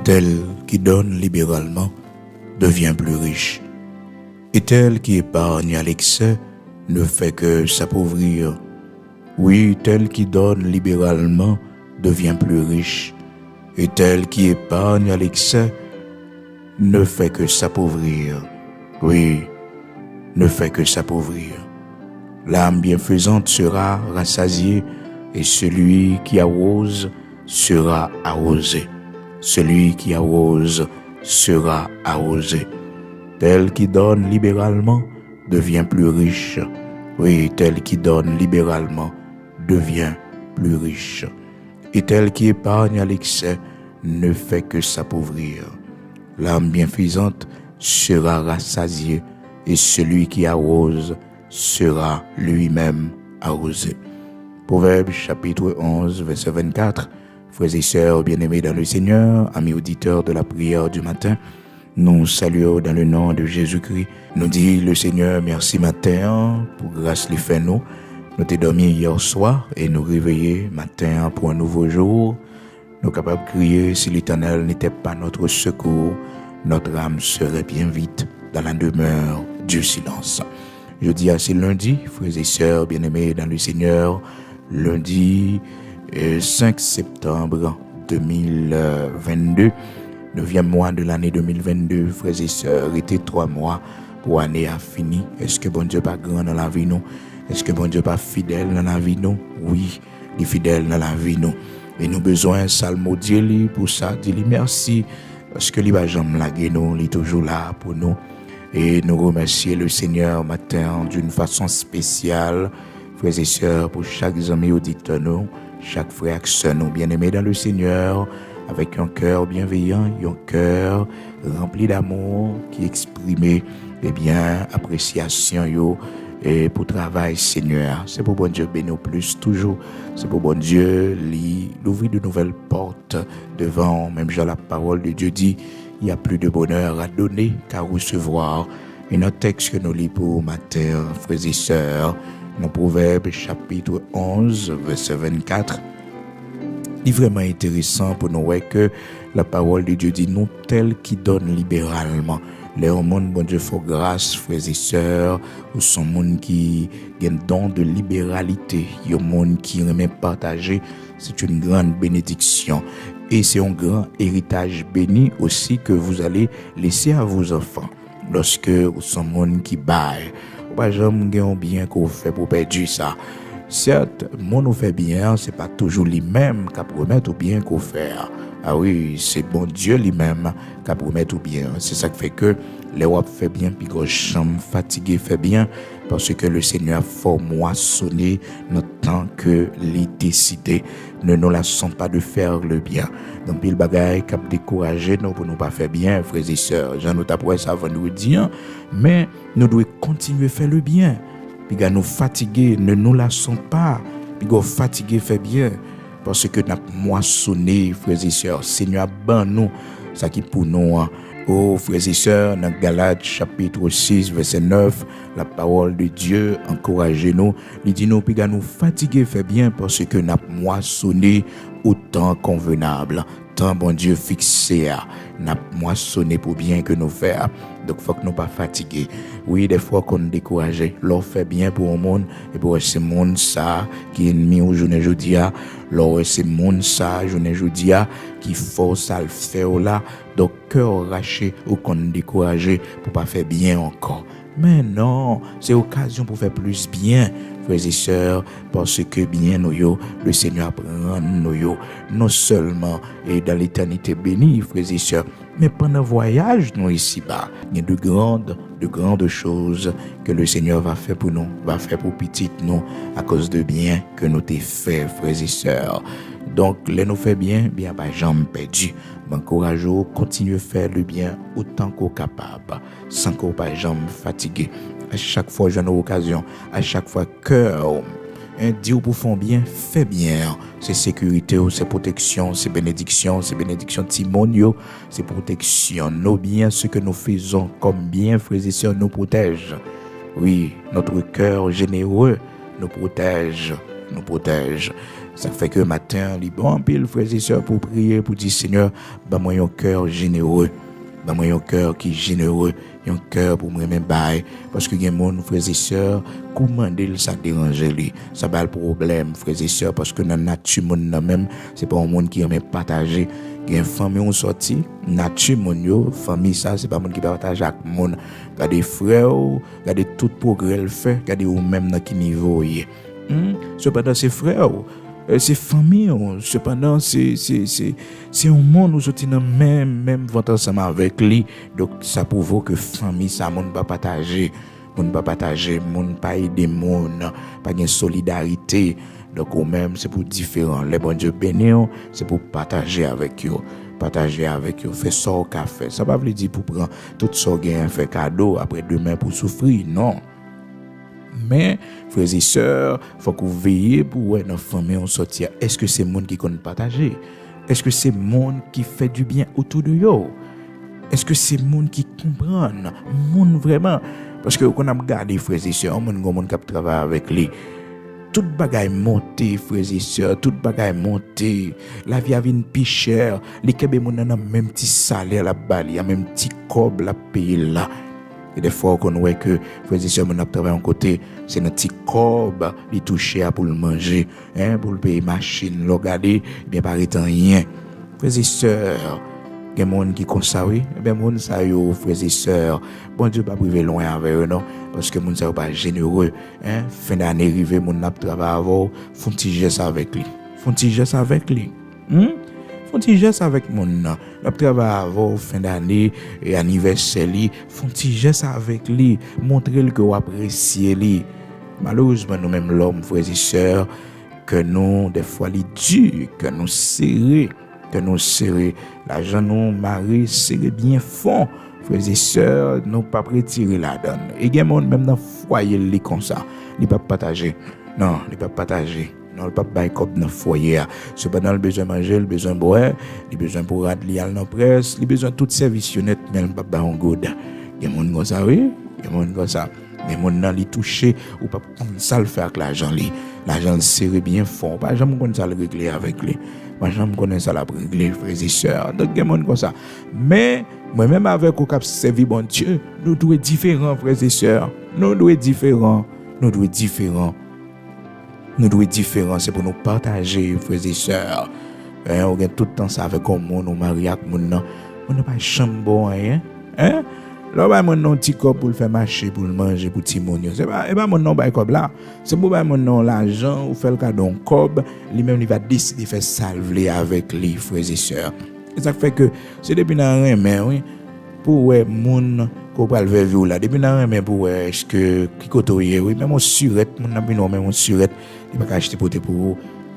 Tel qui donne libéralement devient plus riche, et tel qui épargne à l'excès ne fait que s'appauvrir. Oui, tel qui donne libéralement devient plus riche, et tel qui épargne à l'excès ne fait que s'appauvrir. Oui, ne fait que s'appauvrir. L'âme bienfaisante sera rassasiée, et celui qui arrose sera arrosé. Celui qui arrose sera arrosé. Tel qui donne libéralement devient plus riche. Oui, tel qui donne libéralement devient plus riche. Et tel qui épargne à l'excès ne fait que s'appauvrir. L'âme bienfaisante sera rassasiée, et celui qui arrose sera lui-même arrosé. Proverbe chapitre 11, verset 24. Frères et sœurs bien-aimés dans le Seigneur, amis auditeurs de la prière du matin, nous saluons dans le nom de Jésus-Christ. Nous dit le Seigneur merci matin pour grâce les fait nous. Nous t'es dormi hier soir et nous réveiller matin pour un nouveau jour. Nous capables de crier si l'Éternel n'était pas notre secours, notre âme serait bien vite dans la demeure du silence. Jeudi à ce lundi, frères et sœurs bien-aimés dans le Seigneur, lundi 5 septembre 2022, 9e mois de l'année 2022, frères et sœurs, était 3 mois pour l'année à fini. Est-ce que bon Dieu pas grand dans la vie nous? Est-ce que bon Dieu pas fidèle dans la vie nous? Oui, il est fidèle dans la vie nous. Et nous besoin salmodier pour ça, dire merci parce que il va jamais laguer nous, il est toujours là pour nous. Et nous remercier le Seigneur matin d'une façon spéciale, frères et sœurs, pour chaque ami auditeur nous, chaque frère et sœur nous bien-aimés dans le Seigneur, avec un cœur bienveillant, un cœur rempli d'amour qui exprime appréciation yo et pour travail Seigneur. C'est pour bon Dieu bénir plus toujours. C'est pour bon Dieu l'ouvrir de nouvelles portes devant. Même Jean la parole de Dieu dit, il y a plus de bonheur à donner qu'à recevoir. Et notre texte que nous lisons pour matin, frères et sœurs, dans Proverbe chapitre 11, verset 24, il est vraiment intéressant pour nous voir que la parole de Dieu dit, nous tel qui donne libéralement. Les monde, bon Dieu, faut grâce, frères et sœurs, ou son monde qui a un don de libéralité, il y a un monde qui remet partager, c'est une grande bénédiction. Et c'est un grand héritage béni aussi que vous allez laisser à vos enfants. Lorsque vous son monde qui baille, pas jamais un bien qu'on fait pour perdre ça. Certes, mon nous fait bien, c'est pas toujours lui-même qui promet ou bien qu'on fait. Ah oui, c'est bon Dieu lui-même qui promet ou bien. C'est ça qui fait que les wap fait bien, puis que chambre fatigué fait bien, parce que le Seigneur a fort moissonné notre temps que les décidé. Ne nous laissons pas de faire le bien. Donc, il bagaille qui a découragé nous pour nous pas faire bien, frères et sœurs. J'en ai après ça vendredi, mais nous devons continuer à faire le bien. Puis nous fatiguer, ne nous laissons pas. Puis fatigué fait bien. Parce que nous avons moissonné, frères et sœurs. Seigneur, ban nous, ça qui pour nous. Oh, frères et sœurs, dans Galates chapitre 6, verset 9, la parole de Dieu encourage-nous. Il dit nous, puis nous fatiguer fait bien parce que nous avons moissonné au temps convenable. Tant bon Dieu fixé à n'a moissonné pour bien que nous faire. Donc faut que nous pas fatigués. Oui, des fois qu'on est découragé, l'on fait bien pour le monde et pour ce monde ça qui est ennemi au journée jodia, l'on ce monde ça journée jodia qui force à le faire là. Donc cœur raché ou qu'on est découragé pour pas faire bien encore. Mais non, c'est occasion pour faire plus bien, frères et sœurs, parce que bien nous, le Seigneur prend nous, non seulement et dans l'éternité bénie, frères et sœurs, mais pendant le voyage, nous ici-bas, il y a de grandes choses que le Seigneur va faire pour nous, va faire pour petit nous, à cause de bien que nous t'ai fait, frères et sœurs. Donc, les nous fait bien, pas jamais perdu. Encourageons, continuez à faire le bien autant qu'on est capable, sans qu'on pas jamais fatigué. À chaque fois, j'ai une occasion, à chaque fois que Dieu pour faire bien, fait bien. C'est sécurité, c'est protection, c'est bénédiction timonio, c'est protection. Nos biens, ce que nous faisons comme bien, frères et sœurs, nous protège. Oui, notre cœur généreux nous protège. Ça fait que matin, les bon pile frères et sœurs pour prier, pour dire Seigneur, bah moi un cœur généreux. Bah moi un cœur qui est généreux, un cœur pour me même bail parce que gen monde frères et sœurs commander ça déranger lui. Ça pas le problème frères et sœurs parce que dans nature monde même, c'est pas un monde qui aime partager. Gen famille on sorti, nature monde yo, famille ça c'est pas monde qui partage avec monde. Regardez frère, regardez tout progrès le fait, regardez ou même dans qui niveau y. Cependant c'est frère c'est famille, cependant c'est un monde où sorti dans même ventre ensemble avec lui. Donc ça prouve que famille ça monde pas partager, monde pas aider monde, pas de solidarité. Donc ou même c'est pour différent. Les bon Dieu béni, c'est pour partager avec eux. Faire ça au café. Ça pas veut dire pour prendre tout ça gain faire cadeau après demain pour souffrir, non. Mais frères et sœurs, faut que vous veillez pour ouais dans famille on sortir. Est-ce que c'est monde qui connaît partager? Est-ce que c'est monde qui fait du bien autour de eux? Est-ce que c'est monde qui comprend? Monde vraiment parce que quand on a regardé frères et sœurs, monde qui travaille avec lui. Tout bagaille monté frères et sœurs, tout bagaille monté. La vie a vinn plus cher. Les kebe moun nan même petit salaire la bali, a même petit cob la payer là. Et des fois qu'on voit que frères et sœurs mon travail en côté, c'est un petit cob li toucher pour le manger, pour le payer machine, le regarder, bien paraît rien. Frères et sœurs, gen monde qui comme ça oui, ben monde ça yo frères et sœurs, bon Dieu pas privé loin avec eux non parce que monde ça pas généreux, fin d'année arrivé monde n'a travail avant, font petit geste avec lui. Font petit geste avec mon n'a travail avant fin d'année et anniversaire li, font petit geste avec lui, montrer que vous appréciez lui. Malheureusement nous même l'homme frères et sœurs que nous des fois les dur, que nous serrer l'argent nous mari serrer bien fond frères et sœurs nous pas retirer la donne et gen monde même dans foyer li comme ça il pas partager non il pas partager non il pas bail comme dans foyer cependant le besoin manger le besoin boire le besoin pour rentrer li al dans presse le besoin tout service net mais pas bail en good gen monde comme ça oui gen monde comme ça mais monde nan li touché ou pas ça le faire avec l'argent serré bien fond pas jamais comme ça le régler avec lui. Moi, je me connais ça la régler, frères et sœurs. Donc, il y a des gens comme ça. Mais, moi-même, avec au cap servi bon Dieu, nous devons être différents, frères et sœurs. Nous devons être différents. C'est pour nous partager, frères et sœurs. On gagne tout le temps ça avec un monde, on marie avec mon nom. On n'a pas de chambre bon, là ba mon non petit corps pour le faire marcher pour le manger pour timonio c'est pas mon non ba comme là c'est pour ba mon non l'argent ou faire le cadeau cob lui-même il va décider faire salver avec les frères et sœurs et ça fait que c'est depuis dans rien mais oui pour ouais mon ko pral vivre là depuis dans rien mais pour est-ce que qui côtoyer oui même on surette mon n'a non même on surette il pas acheter pour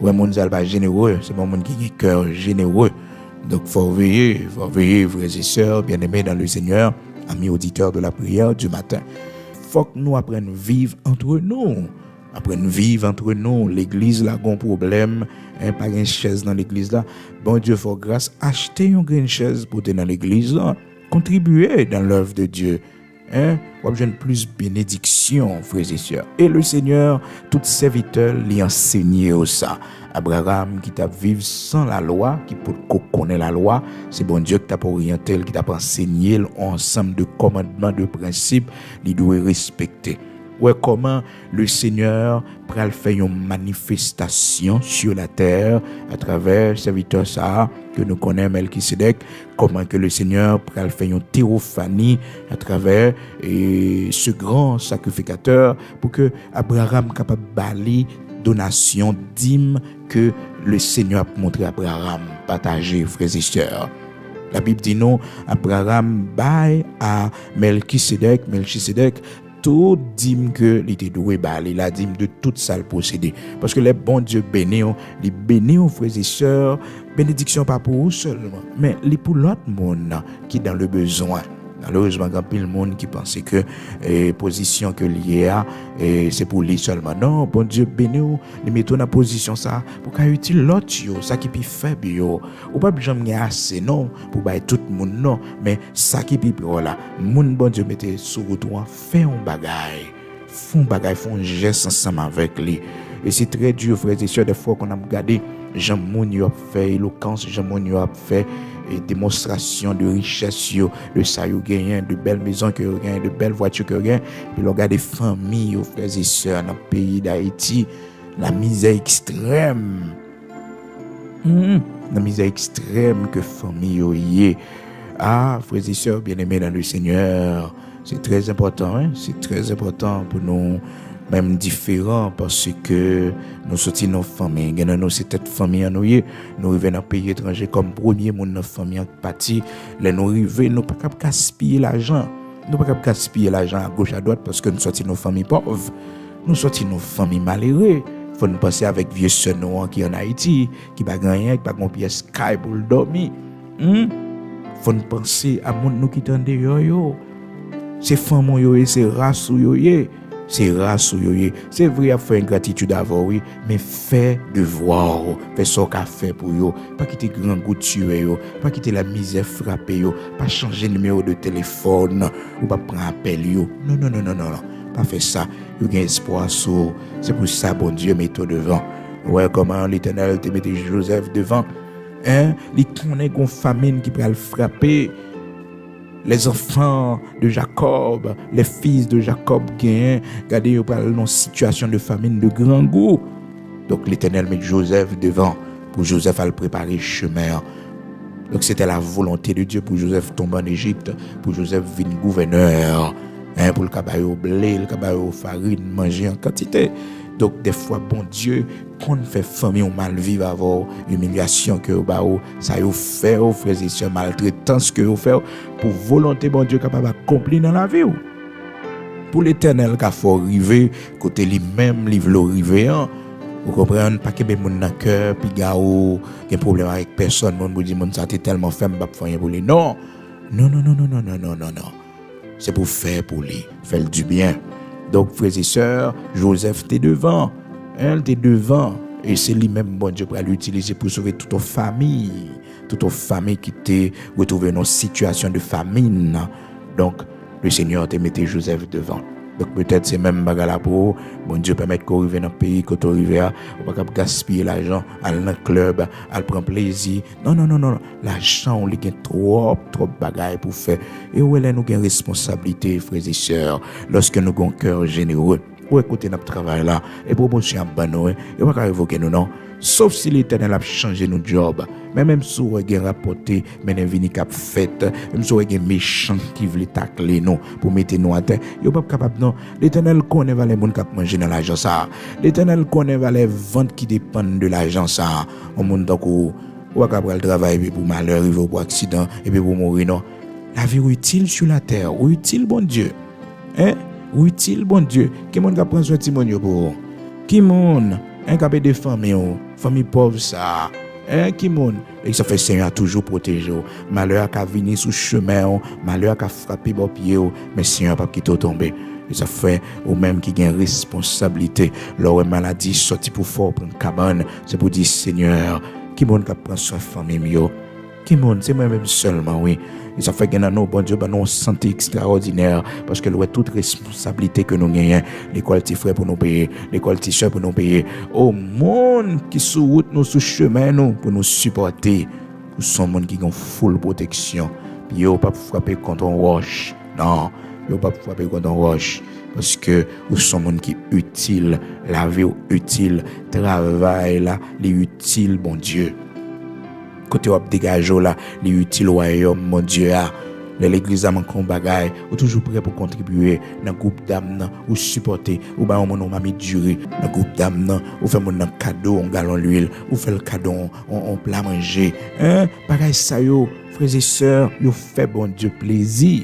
ouais mon zal pas généreux c'est pas mon qui a cœur généreux donc faut veiller frères et sœurs bien-aimés dans le Seigneur. Amis auditeurs de la prière du matin, faut que nous apprenions à vivre entre nous. L'église là, a un problème, pas une chaise dans l'église là. Bon Dieu, faut grâce, acheter une chaise pour être dans l'église là, contribuer dans l'œuvre de Dieu. Pour obtenir plus bénédiction, frères et sœurs. Et le Seigneur, tout serviteur, lui enseigné ça. Abraham qui t'a vécu sans la loi, qui peut connaître la loi, c'est bon Dieu qui t'a orienté, qui t'a enseigné l'ensemble de commandements, de principes, il doit respecter. Ouais, comment le Seigneur pral faire une manifestation sur la terre à travers serviteur ça que nous connaissons Melchisedec, comment que le Seigneur pral faire une théophanie à travers ce grand sacrificateur pour que Abraham capable bali donation dîme que le Seigneur a montré à Abraham partager frères et sœurs. La Bible dit non, Abraham baille à Melchisedec tout dîme que il était doué bali la dîme de toute ça le posséder parce que les bons Dieu bénis les bénis frères et sœurs bénédiction pas pour eux seulement mais les pour l'autre monde qui dans le besoin. Malheureusement, il y a plein de monde qui pense que position que lié à c'est pour lui seulement. Non, bon Dieu béni, les mettons dans position ça pour qu'il utilise l'autre ça qui est faible yo. Ou pas jamais assez non pour bailler tout le monde non, mais ça qui est là, monde bon Dieu mettez sur toi, font un geste ensemble avec lui. Et c'est très dur, frères et sœurs, des fois qu'on a regardé, Jean Moun a fait éloquence, Jean Moun a fait démonstration de richesse, de ça, yo gagné, de belles maisons que yo gagné, de belles voitures que yo gagné. Puis on regarde des familles, frères et sœurs, dans le pays d'Haïti, la misère extrême. La misère extrême que famille yo y. Ah, frères et sœurs bien-aimés dans le Seigneur, c'est très important, hein? C'est très important pour nous, même différents, parce que nous sortis nos familles, nous c'est cette famille en nous arrivons dans un pays étranger comme premier monde dans famille en partie, là nous arrivons, nous pas capable gaspiller l'argent, nous pas capable gaspiller l'argent à gauche à droite parce que nous sortis nos familles pauvres, nous sortis nos familles malheureuses. Faut nous penser avec vieux sœur nous qui en Haïti, qui pas gagner, qui pas gon pièce sky pour dormir. Faut nous penser à monde nous qui t'en dehors. C'est famille yo, c'est race yo, c'est race yo. C'est vrai à faire une gratitude avant oui, mais fais devoir, fais ce qu'a fait pour yo, pas quitter grand goût tuer yo, pas quitter la misère frapper yo, pas changer le numéro de téléphone ou pas prendre appel yo. Non. Pas faire ça, il y a espoir sur. C'est pour ça, bon Dieu, mets-toi devant. Ouais, comment l'Éternel te mettait Joseph devant. Il connaît une famine qui peut le frapper. Les enfants de Jacob, les fils de Jacob, regardez, ils parlent dans une situation de famine de grand goût. Donc l'Éternel met Joseph devant. Pour Joseph à le préparer chemin. Donc c'était la volonté de Dieu pour Joseph tomber en Égypte, pour Joseph devenir gouverneur. Pour le cabaret au blé, le cabaret au farine, manger en quantité. Donc, des fois, bon Dieu, qu'on fait famille ou mal vivre avant, humiliation que vous ça vous fait, frères et sœurs, maltraitance que vous faites, pour volonté, bon Dieu, capable d'accomplir dans la vie. Pour l'Éternel, qu'il faut arriver, côté lui-même, il veut arriver. Vous comprenez, pas que les gens dans le cœur, puis il y a un problème avec personne, mon dit, mon ça tellement faible, pas faire pour lui. Non. C'est pour faire pour lui, faire du bien. Donc, frères et sœurs, Joseph, t'es devant. T'es devant. Et c'est lui-même, bon Dieu, pour l'utiliser pour sauver toute ta famille. Toute ta famille qui t'est retrouvée dans une situation de famine. Donc, le Seigneur t'a mis Joseph devant. Donc, peut-être c'est même bagarre pour bon Dieu permettre qu'on arrive dans le pays, qu'on arrive on va pas gaspiller l'argent, aller dans le club, aller prendre plaisir. Non. L'argent, on a trop bagaille pour faire. Et où est-ce nous avons une responsabilité, frères et sœurs, lorsque nous avons un cœur généreux. Ou écoutez notre travail là, et promotion à Bano, et on va évoquer nous, non? Sauf si l'Éternel a changé nos jobs. Mais même si on a rapporté, mais on a venu cap fait, même si on a des méchants qui veulent tacler nous pour mettre nous à terre, ils ne sont pas capables, non. L'Éternel connaît les gens qui mangent dans l'argent ça. L'Éternel connaît les ventes qui dépendent de l'argent ça. Au monde donc on va capable travailler pour malheur, pour accident, et puis pour mourir, non. La vie est utile sur la terre, est utile, bon Dieu. Ou utile, bon Dieu. Qui monde qui prend soin de Timonio pour? Qui monde? Un capé de famille pauvre ça. Qui monde? Et ça fait Seigneur toujours protéger. Malheur qui a venu sous chemin, malheur qui a frappé vos pieds, mais Seigneur pas qui t'a tombé. Et ça fait ou même qui a une responsabilité. Leur maladie sorti pour fort pour une cabane, c'est pour dire Seigneur, qui monde qui prend soin de famille mio? Qui monde? C'est moi-même seulement, oui. Et ça fait que nous, bon Dieu, nous santé extraordinaire parce que nous avons toute responsabilité que nous gagnons. L'école de frères pour nous payer, l'école de soeurs pour nous payer. Au monde qui sous route, nous sous chemin, nous, pour nous supporter. Nous sommes monde qui ont full protection. Puis ils ne pas frapper contre un roche. Non, ils ne pas frapper contre un roche. Parce que nous sommes monde qui est utile. La vie est utile. Travail là, est utile, bon Dieu. Côté wap dégage là, les utiles royaume mon Dieu a. L'église a manqué un bagage, ou toujours prêt pour contribuer dans groupe d'âme ou supporter ou ba on m'a duré dans groupe d'âme ou fait mon cadeau on galon l'huile ou fait le cadeau on plat manger. Bagage ça yo, frères et sœurs, yo fait bon Dieu plaisir.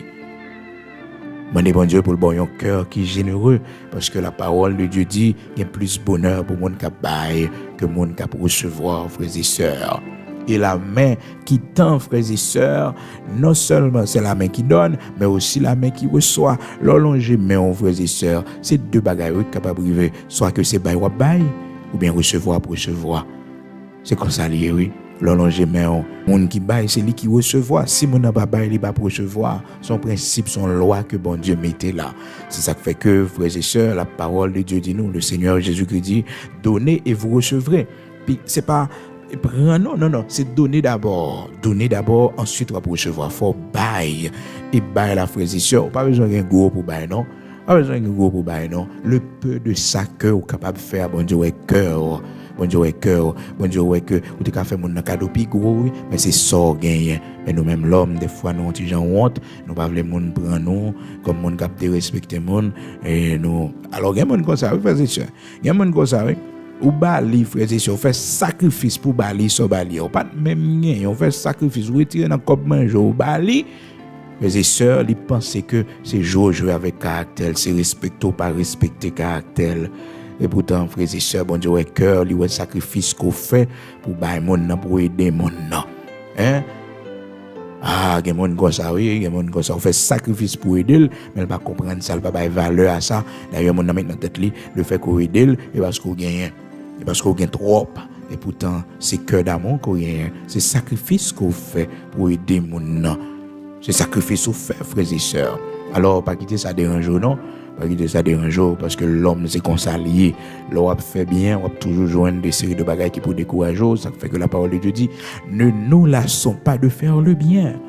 Mandez bon Dieu pour le bon cœur qui est généreux parce que la parole de Dieu dit il y a plus bonheur pour monde qui bail que monde qui recevoir, frères et sœurs. Et la main qui tend, frères et sœurs, non seulement c'est la main qui donne, mais aussi la main qui reçoit. L'allonger main, frères et sœurs, c'est deux bagages capables de arriver. Soit que c'est bail ou bail, ou bien recevoir pour recevoir. C'est comme ça lié, oui. L'allonger main, monde qui baille, c'est lui qui recevoir. Si mon n'a pas baille, il va pas recevoir. Son principe, son loi que bon Dieu mettait là. C'est ça qui fait que, frères et sœurs, la parole de Dieu dit nous, le Seigneur Jésus-Christ dit, donnez et vous recevrez. Puis, c'est pas, non, c'est donner d'abord. Donner d'abord, ensuite, on va recevoir. Faut baille. Et baille la frères et sœurs. Pas besoin d'un gros pour baille, non? Pas besoin d'un gros pour baille, non? Le peu de ça que vous capable de faire, bon Dieu, ouais, cœur. Bon Dieu ouais cœur, bon Dieu ouais que ou t'es qu'à faire mon cadeau pi gros mais c'est ça gagné. Mais nous même l'homme des fois nous petit gens honte, nous pas vle monde prendre nous comme monde capter respecter monde et nous alors gagne monde comme ça, frères et sœurs. Gagne monde comme ça, ou bali frères et sœurs, fait sacrifice pour bali so bali, ou pas même rien, on fait sacrifice, retirer dans cop manger ou bali. Frères et sœurs, ils pensent que c'est jouer avec caractère, c'est respecter ou pas respecter caractère. Et pourtant, frères et sœurs, bon Dieu, ouais, cœur, le sacrifice qu'on fait pour bailler mon nom, pour aider mon nom. Hein? Ah, il y a des gens comme ça, oui, il y a des gens comme ça, on fait sacrifice pour aider, mais elle va comprendre ça, elle va pas valeur à ça. D'ailleurs, mon nom est dans tête, le fait qu'on aide, et parce qu'on gagne, et parce qu'on gagne trop. Et pourtant, c'est cœur d'amour qu'on gagne, c'est sacrifice qu'on fait pour aider mon nom. C'est sacrifice qu'on fait, frères et sœurs. Alors, pas quitter ça dérange, non? Ça dérange parce que l'homme c'est comme ça lié. L'homme fait bien, on va toujours joindre des séries de bagages qui pour décourager. Ça fait que la parole de Dieu dit ne nous lassons pas de faire le bien.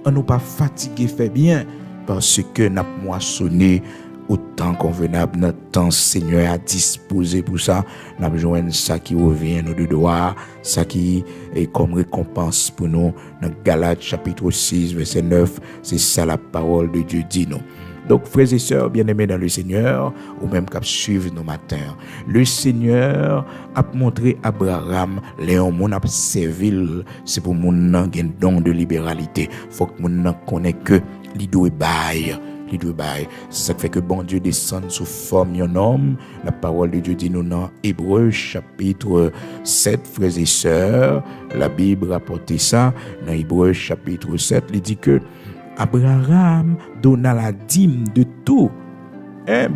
On nous pas fatigué fait bien parce que n'a moissonné autant convenable notre temps Seigneur a disposé pour ça. N'a joindre ça qui revient nous de droit, ça qui est comme récompense pour nous dans Galates chapitre 6 verset 9, c'est ça la parole de Dieu dit nous. Donc, frères et sœurs, bien-aimés dans le Seigneur, ou même qu'à suivre nos matins, le Seigneur a montré à Abraham, Léon, mon a servi, c'est pour mon nan gen don de libéralité. Faut que mon nan connaît que l'idou est bail. C'est ça qui fait que bon Dieu descend sous forme d'un homme. La parole de Dieu dit nous dans Hébreux chapitre 7, frères et sœurs. La Bible rapporte ça. Dans Hébreux chapitre 7, il dit que Abraham donna la dîme de tout.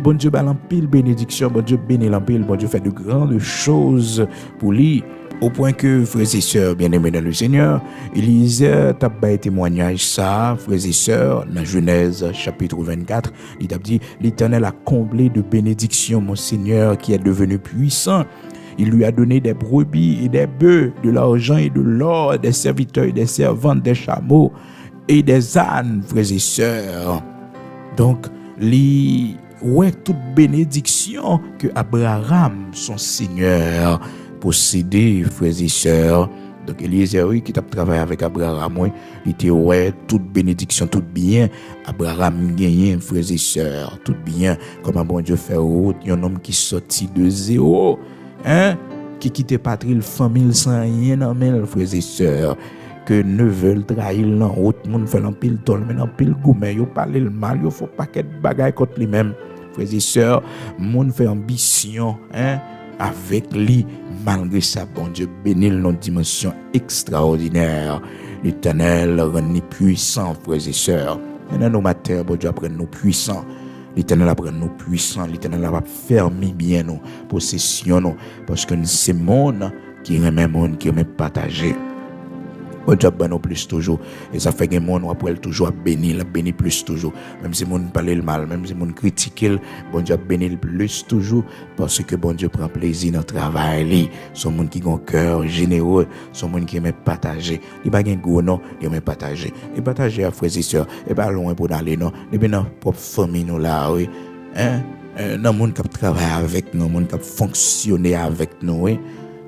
Bon Dieu balan pile bénédiction, bon Dieu bénit l'empile, bon Dieu fait de grandes choses pour lui. Au point que, frères et sœurs, bien-aimés dans le Seigneur, Élisée t'a pas témoignage ça, frères et sœurs, dans Genèse chapitre 24, il t'a dit, l'Éternel a comblé de bénédictions mon Seigneur qui est devenu puissant. Il lui a donné des brebis et des bœufs, de l'argent et de l'or, des serviteurs et des servantes, des chameaux et des ânes, frères et sœurs. Donc, toute bénédiction que Abraham, son Seigneur, possédait, frères et sœurs. Donc, Élisée, qui a travaillé avec Abraham, il était toute bénédiction, tout bien. Abraham gagné, frères et sœurs, tout bien. Comme un bon Dieu fait route, il y a un homme qui sortit de zéro, qui quittait patrie, famille sans rien dans les frères et sœurs. Que ne veulent trahir l'en route, monde fait l'empile tol, mais l'empile gourmet, yo parle le mal, yo faut paquet de bagaille contre lui-même. Frères et sœurs, monde fait ambition, avec lui, malgré ça, bon Dieu bénit notre dimension extraordinaire. L'Éternel rend puissant, frères et sœurs. Maintenant, nos matins, bon Dieu apprend nous puissants. L'Éternel apprend nous puissants. L'Éternel va fermer bien nos possessions, parce que c'est monde qui remet monde, qui remet partager. Bon Dieu bénit plus toujours. Et ça fait que mon après toujours bénir plus toujours. Même si mon parle le mal, même si mon critique, bon Dieu bénit plus toujours parce que bon Dieu prend plaisir dans le travail. Son monde qui a un cœur généreux, son monde qui aime partager. Il pas gain gros non, il aime partager. Et partager à frères et sœurs, et pas loin pour d'aller non. Et bien dans propre famille nous là, oui. Dans monde qui travaille avec nous, monde qui fonctionner avec nous, oui.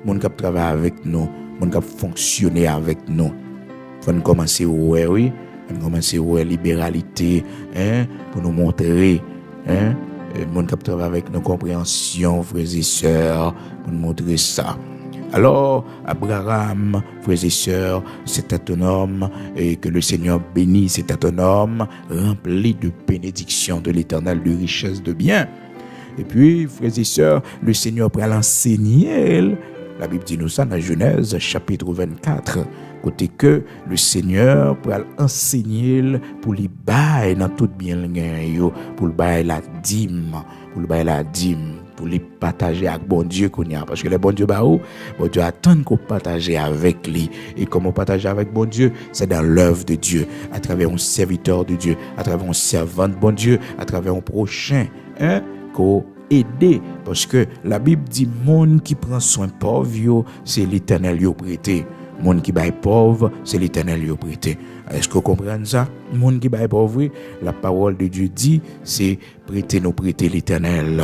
Monde qui travaille avec nous. Mon cap fonctionner avec nous. Faut commencer oui, faut commencer libéralité, pour nous montrer, mon cap travailler avec nos compréhensions, frères et sœurs, pour nous montrer ça. Alors, Abraham, frères et sœurs, c'était un homme et que le Seigneur bénit, c'était un homme rempli de bénédictions de l'Éternel, de richesses, de biens. Et puis, frères et sœurs, le Seigneur pourrait l'enseigner. La Bible dit nous ça dans Genèse chapitre 24, côté que le Seigneur pour enseigner pour lui bailler dans tout bien le gain, pour le bailler la dîme, pour les partager avec bon Dieu qu'on y a. Parce que le bon Dieu, bon Dieu attend qu'on partage avec lui. Et comment partager avec bon Dieu? C'est dans l'œuvre de Dieu, à travers un serviteur de Dieu, à travers un servant de bon Dieu, à travers un prochain, qu'on aider. Parce que la Bible dit, monde qui prend soin pauvre, c'est l'Éternel qui prêté. Monde qui baille pauvre, c'est l'Éternel qui prêté. Est-ce que vous comprenez ça? Monde qui baille pauvre, la parole de Dieu dit, c'est prêter l'Éternel.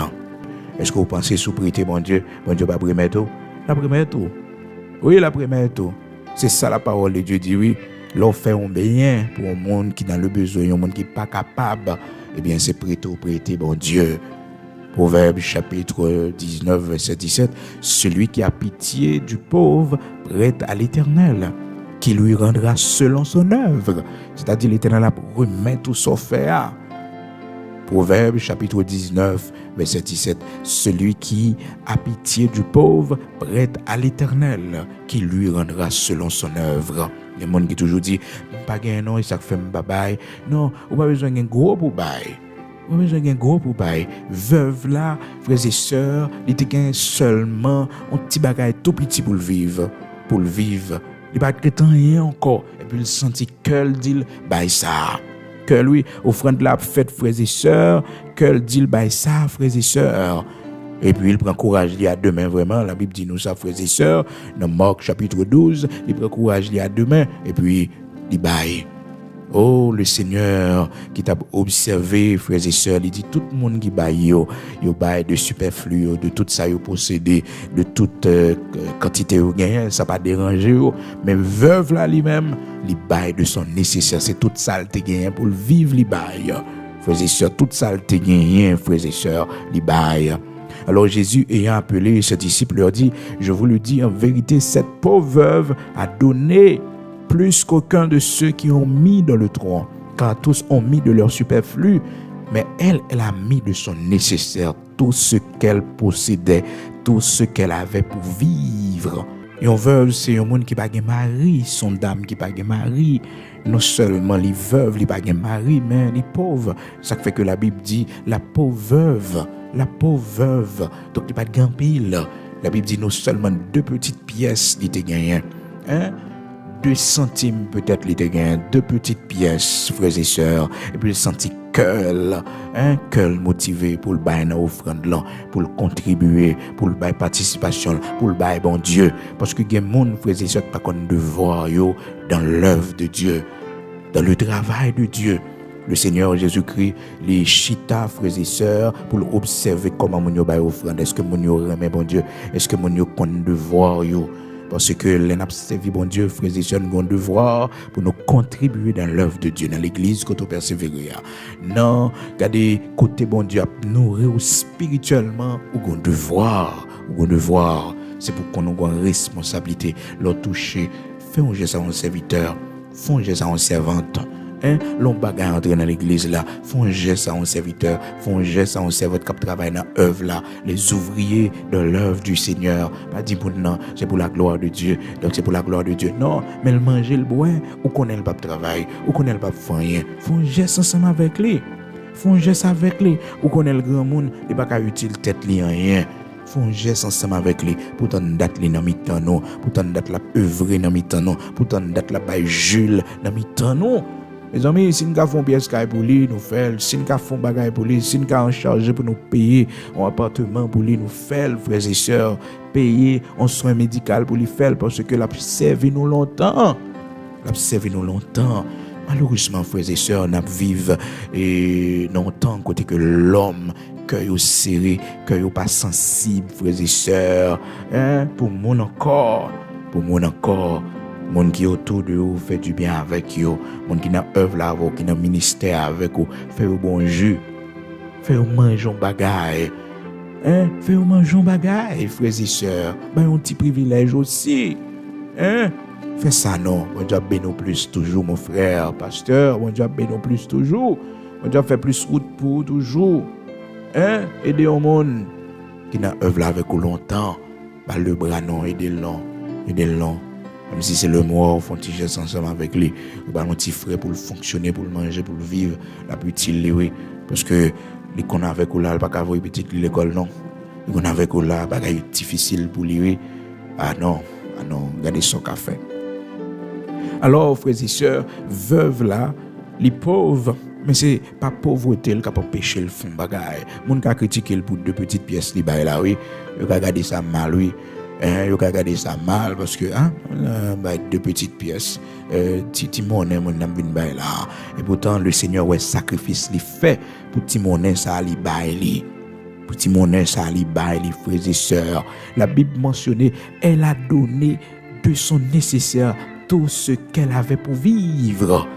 Est-ce que vous pensez sous prêter bon Dieu va prêter tout? La première tout. Oui, la première tout. C'est ça la parole de Dieu dit, oui. L'on fait un bien pour un monde qui est dans le besoin, un monde qui n'est pas capable. Eh bien, c'est prêter bon Dieu. Proverbe chapitre 19, verset 17. Celui qui a pitié du pauvre prête à l'Éternel, qui lui rendra selon son œuvre. C'est-à-dire l'Éternel a remis tout son fait. Proverbe chapitre 19, verset 17. Celui qui a pitié du pauvre prête à l'Éternel, qui lui rendra selon son œuvre. Il y a des gens qui toujours dit, pas gagner non, et ça fait un babaye. Non, on n'a pas besoin d'un gros pour bail. On a besoin d'un gros pour bail. Veuve là, frères et sœurs, il te gagne seulement un petit bagage tout petit pour le vivre. Pour le vivre. Il va pas rien encore. Et puis il sentit que le dit, bail ça. Que lui, offrande la fête, frères et sœurs, que le dit, bail ça, frères et sœurs. Et puis il prend courage à demain, vraiment. La Bible dit nous ça, frères et sœurs. Dans Marc chapitre 12, il prend courage à demain. Et puis il baille. Oh, le Seigneur qui t'a observé, frères et sœurs, il dit tout le monde qui baille, yo baille de superflu, de tout ça, yo possédé, de toute quantité yo gagné, ça pas déranger, mais veuve là lui-même, il baille de son nécessaire, c'est toute ça le gagné pour le vivre, il baille. Frères et sœurs, toute ça le gagné, frères et sœurs, il baille. Alors Jésus, ayant appelé ses disciples, leur dit, je vous le dis en vérité, cette pauvre veuve a donné plus qu'aucun de ceux qui ont mis dans le tronc, car tous ont mis de leur superflu, mais elle a mis de son nécessaire, tout ce qu'elle possédait, tout ce qu'elle avait pour vivre. Et on veuve, c'est un monde qui n'a pas de mari, son dame qui n'a pas de mari. Non seulement les veuves, ils n'ont pas de mari, mais les pauvres. Ça fait que la Bible dit, la pauvre veuve, donc il n'y a pas de gampille. La Bible dit, non seulement 2 petites pièces, il était gagné. 2 centimes peut-être il était gagné, 2 petites pièces, frères et sœurs, et puis il sentit cœur motivé pour le bail dans offrande là, pour le contribuer, pour le bail participation, pour le bail bon Dieu, parce que il y a des gens, frères et sœurs, qui pas qu'on devoir yo dans l'œuvre de Dieu, dans le travail de Dieu. Le Seigneur Jésus-Christ, les chita, frères et sœurs, pour observer comment mon yo bail offrande, est-ce que mon yo remet bon Dieu, est-ce que mon yo qu'on devoir yo. Parce que les n'a servi bon Dieu, frères et sœurs, nous avons devoir pour nous contribuer dans l'œuvre de Dieu, dans l'église, quand on persévère. Non, regardez, côté bon Dieu, nourrir spirituellement, nous avons devoir. C'est pour qu'on ait une responsabilité, leur toucher, faire un geste à un serviteur, faire un geste à une servante. L'on bagaille entrer dans l'église là, font un geste à un serviteur, font un geste à un serveur qui travaille dans l'œuvre là, les ouvriers de l'œuvre du Seigneur. Pas dit pour non, c'est pour la gloire de Dieu. Donc c'est pour la gloire de Dieu. Non, mais le manger, le boire, ou connaît le pas travail, ou connaît le pas faire rien. Font un geste ensemble avec lui. Font un geste avec lui. Ou connaît le grand monde, il pas utile tête li rien. Font un geste ensemble avec lui pour t'en date li dans mi-temps non, pour t'en date la œuvrer dans mi-temps non, pour t'en date la bail Jules dans mi-temps non. Mes amis, si nous avons pièce pour lui, nous faisons. Si nous avons bagage pour lui, si nous avons en charge pour nous payer un appartement pour lui, nous faisons, frères et sœurs, payer un soin médical pour lui faire, parce que l'a servi nous longtemps. Malheureusement, frères et sœurs, nous vivons longtemps côté que l'homme, cœur serré, cœur pas sensible, frères et sœurs, pour mon encore. Mon qui autour de vous fait du bien avec vous, mon qui n'a œuvre là avec qui n'a ministère avec vous, fait au bon jeu, fait au manger un bagaille, fait au manger un bagaille, frères et sœurs, ben un petit privilège aussi, fait ça non, mon Dieu bénit plus toujours mon frère, pasteur, mon Dieu bénit plus toujours, mon Dieu fait plus route pour toujours, aider au monde qui n'a œuvre là avec vous longtemps, bah le bras non, aider long. Même si c'est le mort, on fait un petit geste ensemble avec lui. On va un petit frère pour le fonctionner, pour le manger, pour le vivre. La petite, oui. Parce que les qu'on a avec nous là, pas qu'à voir petite l'école, non. On avec là, bagaille difficile pour lui. Ah non, regardez son café. Alors, frères et sœurs, veuve là, les pauvres, mais c'est pas pauvreté qui a empêché le fond bagaille. Moun ka critiquer pour 2 petites pièces li bail là oui, yo ka regarder ça mal oui. Yo ka regarder ça mal parce que 2 petites pièces ti monnaie mon nam vinn bail là. Et pourtant le Seigneur ouais sacrifice li fait pour ti monnaie ça li bail li. Pour ti monnaie ça li bail li frères et sœurs. La Bible mentionnait, elle a donné de son nécessaire tout ce qu'elle avait pour vivre.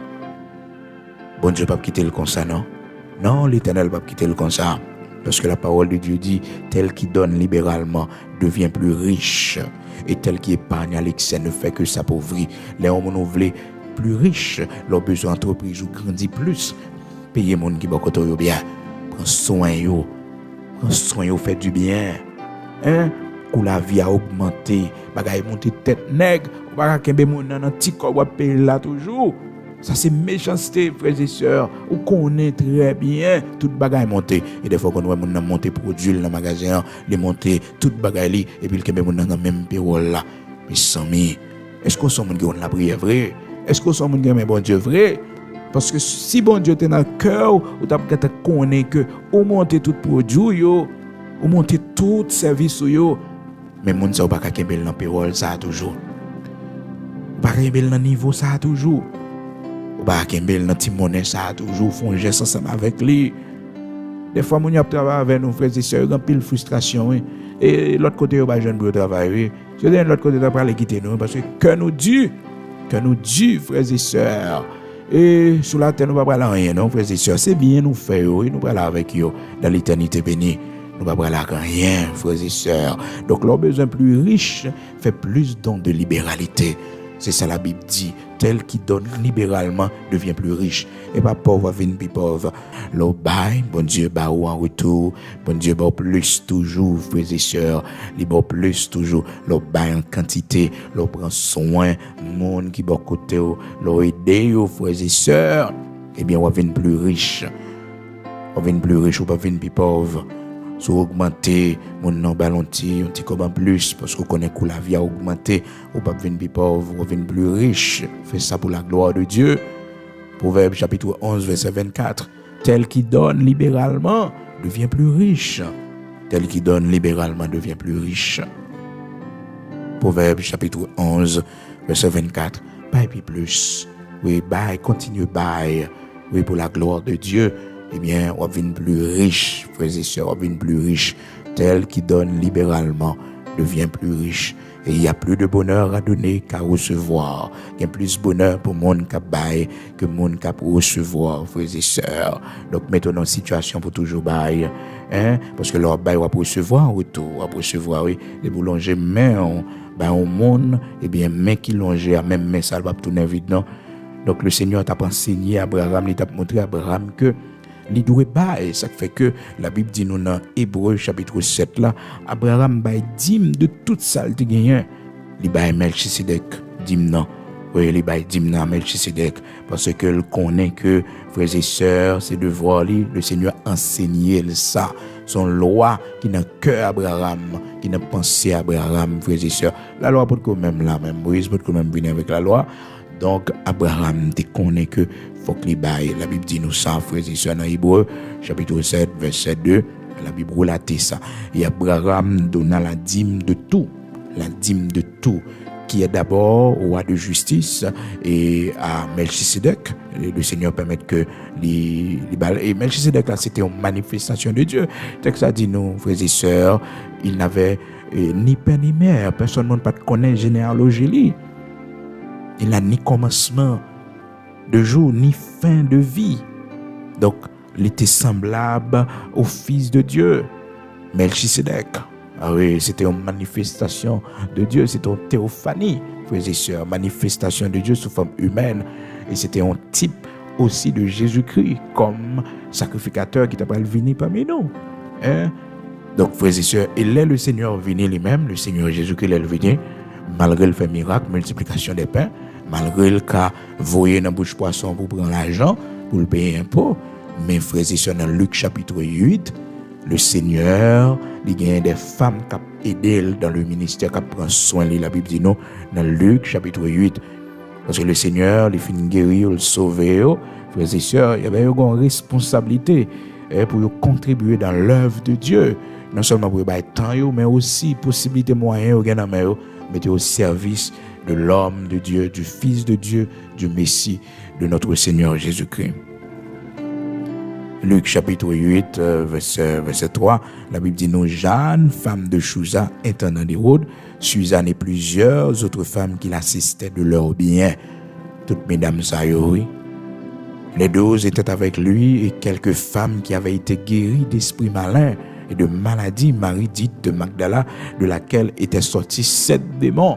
Bon Dieu pas quitter le comme ça, non? Non, l'Éternel pas quitter le comme ça. Parce que la parole de Dieu dit, tel qui donne libéralement devient plus riche. Et tel qui épargne à l'excès ne fait que s'appauvrir. Les hommes renouvelés plus riches, leurs besoins d'entreprise ou grandit plus. Payer mon qui beaucoup bien. Prends soin yo. Prends soin yo, fait du bien. Hein? Où la vie a augmenté, bagay monter tête nègre, bagay kembe moun nan petit corps ou payer là toujours. Ça c'est méchanceté frères et sœurs. On connaît très bien toute bagay monter et des fois qu'on voit moun nan monter produit dans magasin, les monter toute bagay li et puis le kembe moun nan même payroll là. Mais sans mi, est-ce qu'on sont moun qui ont la prière vrai? Est-ce qu'on sont moun qui aime bon Dieu vrai? Parce que si bon Dieu t'es dans le cœur, ou t'as peut-être connaît que ou monter tout produit yo, ou monter tout service yo. Mais moun sa ou pa ka kembel nan payroll ça toujours. Ou pa ka kembel nan niveau ça toujours. Ou pa ka kembel nan ti monnaie ça toujours font geste ensemble avec lui. Des fois moun y a travailler avec nous frères et sœurs, grand pile frustration et l'autre côté ou ba jeune pour travailler. Je dis l'autre côté d'après aller quitter nous parce que nous dit frères et sœurs. Et sur la terre nous pas parler rien non frères et sœurs, c'est bien nous faire nous parler avec eux dans l'éternité bénie. Nous ne pouvons pas rien, frères et sœurs. Donc, leur besoin plus riche fait plus don de libéralité. C'est ça la Bible dit. Tel qui donne libéralement devient plus riche. Et pas pauvre vient plus pauvre. Leur bail, bon Dieu, bah ou en retour. Bon Dieu, bah plus toujours, frères et sœurs. Les bah plus toujours. Leur bail en quantité. Leur prend soin. Monde qui va côté, leur aider, frères et sœurs. Eh bien, on va venir plus riche. On va venir plus riche ou pas venir plus pauvre. Si vous augmentez, mon nom balonti, on dit comment plus, parce qu'on connaît que la vie a augmenté, ou pas venir plus pauvre, ou venir plus riche. Fais ça pour la gloire de Dieu. Proverbe chapitre 11, verset 24. Tel qui donne libéralement devient plus riche. Tel qui donne libéralement devient plus riche. Proverbe chapitre 11, verset 24. Bail plus. Oui, bail, continue bail. Oui, pour la gloire de Dieu. Eh bien, on devient plus riche, frères et sœurs, on devient plus riche. Tel qui donne libéralement devient plus riche. Et il y a plus de bonheur à donner qu'à recevoir. Il y a plus de bonheur pour monde qui baille que monde qui recevoir, frères et sœurs. Donc, mettons dans une situation pour toujours bailler. Parce que leur bail va recevoir en retour, va recevoir, oui. Les boulangers, mais au monde, eh bien, mais qui longe, même mais ça va tourner vite, non? Donc, le Seigneur t'a enseigné à Abraham, il t'a montré à Abraham que li doué bail, ça fait que la Bible dit nous dans Hébreux chapitre 7 là, Abraham bail dîme de toute ça il gagné. Li bail Melchisedec dîme non. Oui, li bail dîme non Melchisedec parce que il connaît que frères et sœurs, c'est devoir lui, le Seigneur enseigner ça, son loi qui n'a cœur Abraham, qui n'a pensé Abraham, frères et sœurs. La loi peut quand même là même Moïse peut quand même venir avec la loi. Donc Abraham te connaît que faut que les bails. La Bible dit nous ça, frères et sœurs, dans Hébreux, chapitre 7, verset 2. La Bible relate ça. Et Abraham donna la dîme de tout. La dîme de tout. Qui est d'abord roi de justice et à Melchisedec. Le Seigneur permet que les balles. Et Melchisedec, là, c'était une manifestation de Dieu. Texte ça dit nous, frères et sœurs, il n'avait ni père ni mère. Personne ne peut connaître généalogie. Il n'a ni commencement de jour, ni fin de vie. Donc, il était semblable au Fils de Dieu, Melchisedec. Ah oui, c'était une manifestation de Dieu, c'était une théophanie, frères et sœurs, manifestation de Dieu sous forme humaine. Et c'était un type aussi de Jésus-Christ, comme sacrificateur qui t'a pas venu parmi nous. Donc, frères et sœurs, il est le Seigneur venu lui-même, le Seigneur Jésus-Christ est venu, malgré le fait miracle, multiplication des pains, malgré le cas voyé dans la bouche poisson pour prendre l'argent, pour le payer impôt. Mais frères et sœurs, dans Luc chapitre 8, Le Seigneur, il y a des femmes qui aident dans le ministère, qui prennent soin de la Bible dit non, dans Luc chapitre 8. Parce que le Seigneur, il finit guérir, il sauve, frères et sœurs, il y avait une responsabilité pour contribuer dans l'œuvre de Dieu. Non seulement pour y temps, mais aussi possibilité moyen mettre au service de l'homme de Dieu, du Fils de Dieu, du Messie, de notre Seigneur Jésus-Christ. Luc chapitre 8, verset 3, la Bible dit nous, Jeanne, femme de Chouza, intendant d'Hérode, Suzanne et plusieurs autres femmes qui l'assistaient de leur bien. Toutes mesdames oui. Les 12 étaient avec lui et quelques femmes qui avaient été guéries d'esprits malins et de maladies, Marie dite de Magdala, de laquelle étaient sortis 7 démons.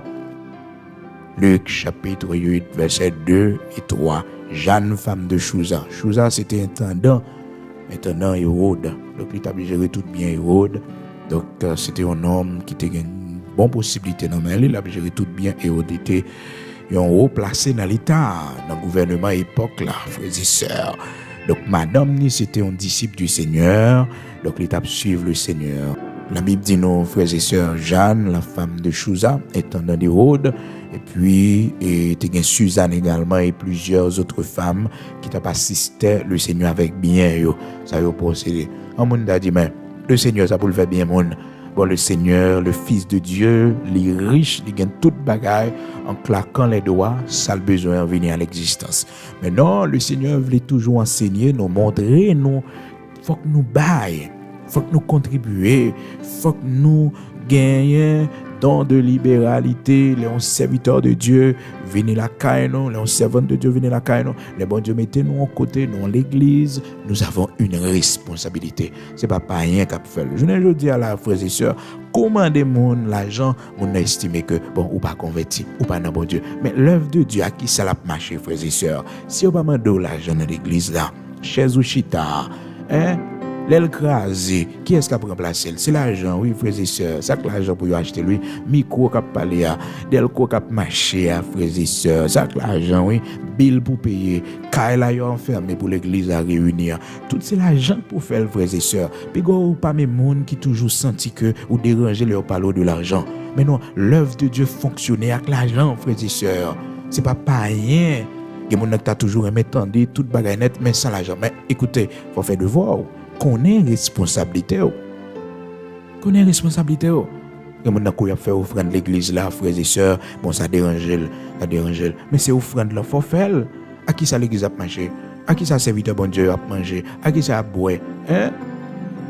Luc chapitre 8, versets 2 et 3. Jeanne, femme de Chouza. Chouza, c'était intendant Hérode. Donc, il a géré tout bien Hérode. Donc, c'était un homme qui était une bonne possibilité. Non, mais il a géré tout bien Hérode. Était un haut placé dans l'État, dans le gouvernement à l'époque, là, frères et sœurs. Donc, madame, c'était un disciple du Seigneur. Donc, l'étape suivre le Seigneur. La Bible dit nos frères et sœurs, Jeanne, la femme de Chouza, intendant d'Hérode, et puis il y a Suzanne également et plusieurs autres femmes qui t'ont assisté le Seigneur avec bien. Ça y est procédé. Un monde a dit, mais le Seigneur, ça pour le faire bien, monde. Bon, le Seigneur, le Fils de Dieu, les riches, ils gagnent toute bagaille en claquant les doigts, ça le besoin de venir à l'existence. Mais non, le Seigneur voulait toujours enseigner, nous montrer, nous, faut que nous baillons. Faut que nous contribuions, faut que nous gagnions don de libéralité, les serviteurs de Dieu, venez la caille, les servants de Dieu, venez la caille, les bons Dieu, mettez-nous en côté, nous, l'église, nous avons une responsabilité. C'est pas rien qu'à faire. Je ne dis à la frères et sœurs, comment des gens, l'argent, on a estimé que, bon, ou pas converti, ou pas dans bon Dieu. Mais l'œuvre de Dieu, à qui ça l'a marché, frères et sœurs? Si on va demander l'argent dans l'église là, chez Ouchita, L'elle crasé, qui est-ce qui a remplacé? C'est l'argent, oui, frères et sœurs. C'est l'argent pour acheter lui. Micro qui a parlé à, Delco qui a marché à frères et sœurs. C'est l'argent, oui. Bill pour payer. Kaila yo enfermé pour l'église à réunir. Tout c'est l'argent pour faire, frères et sœurs. Puis go pas mes monde qui toujours senti que ou déranger leur parler de l'argent. Mais non, l'œuvre de Dieu fonctionnait avec l'argent, frères et sœurs. C'est pas rien. Il y a des gens qui ont toujours aimé tendre toute bagaille net, mais sans l'argent. Mais écoutez, il faut faire devoir. Qu'on ait responsabilité. Qu'on ait responsabilité. Il y a des gens qui ont fait offrande l'église là, frères et sœurs. Bon, ça dérange. Mais c'est offrande là, il faut faire. À qui ça l'église a mangé? À qui ça serviteur bon Dieu a mangé? À qui ça a boire?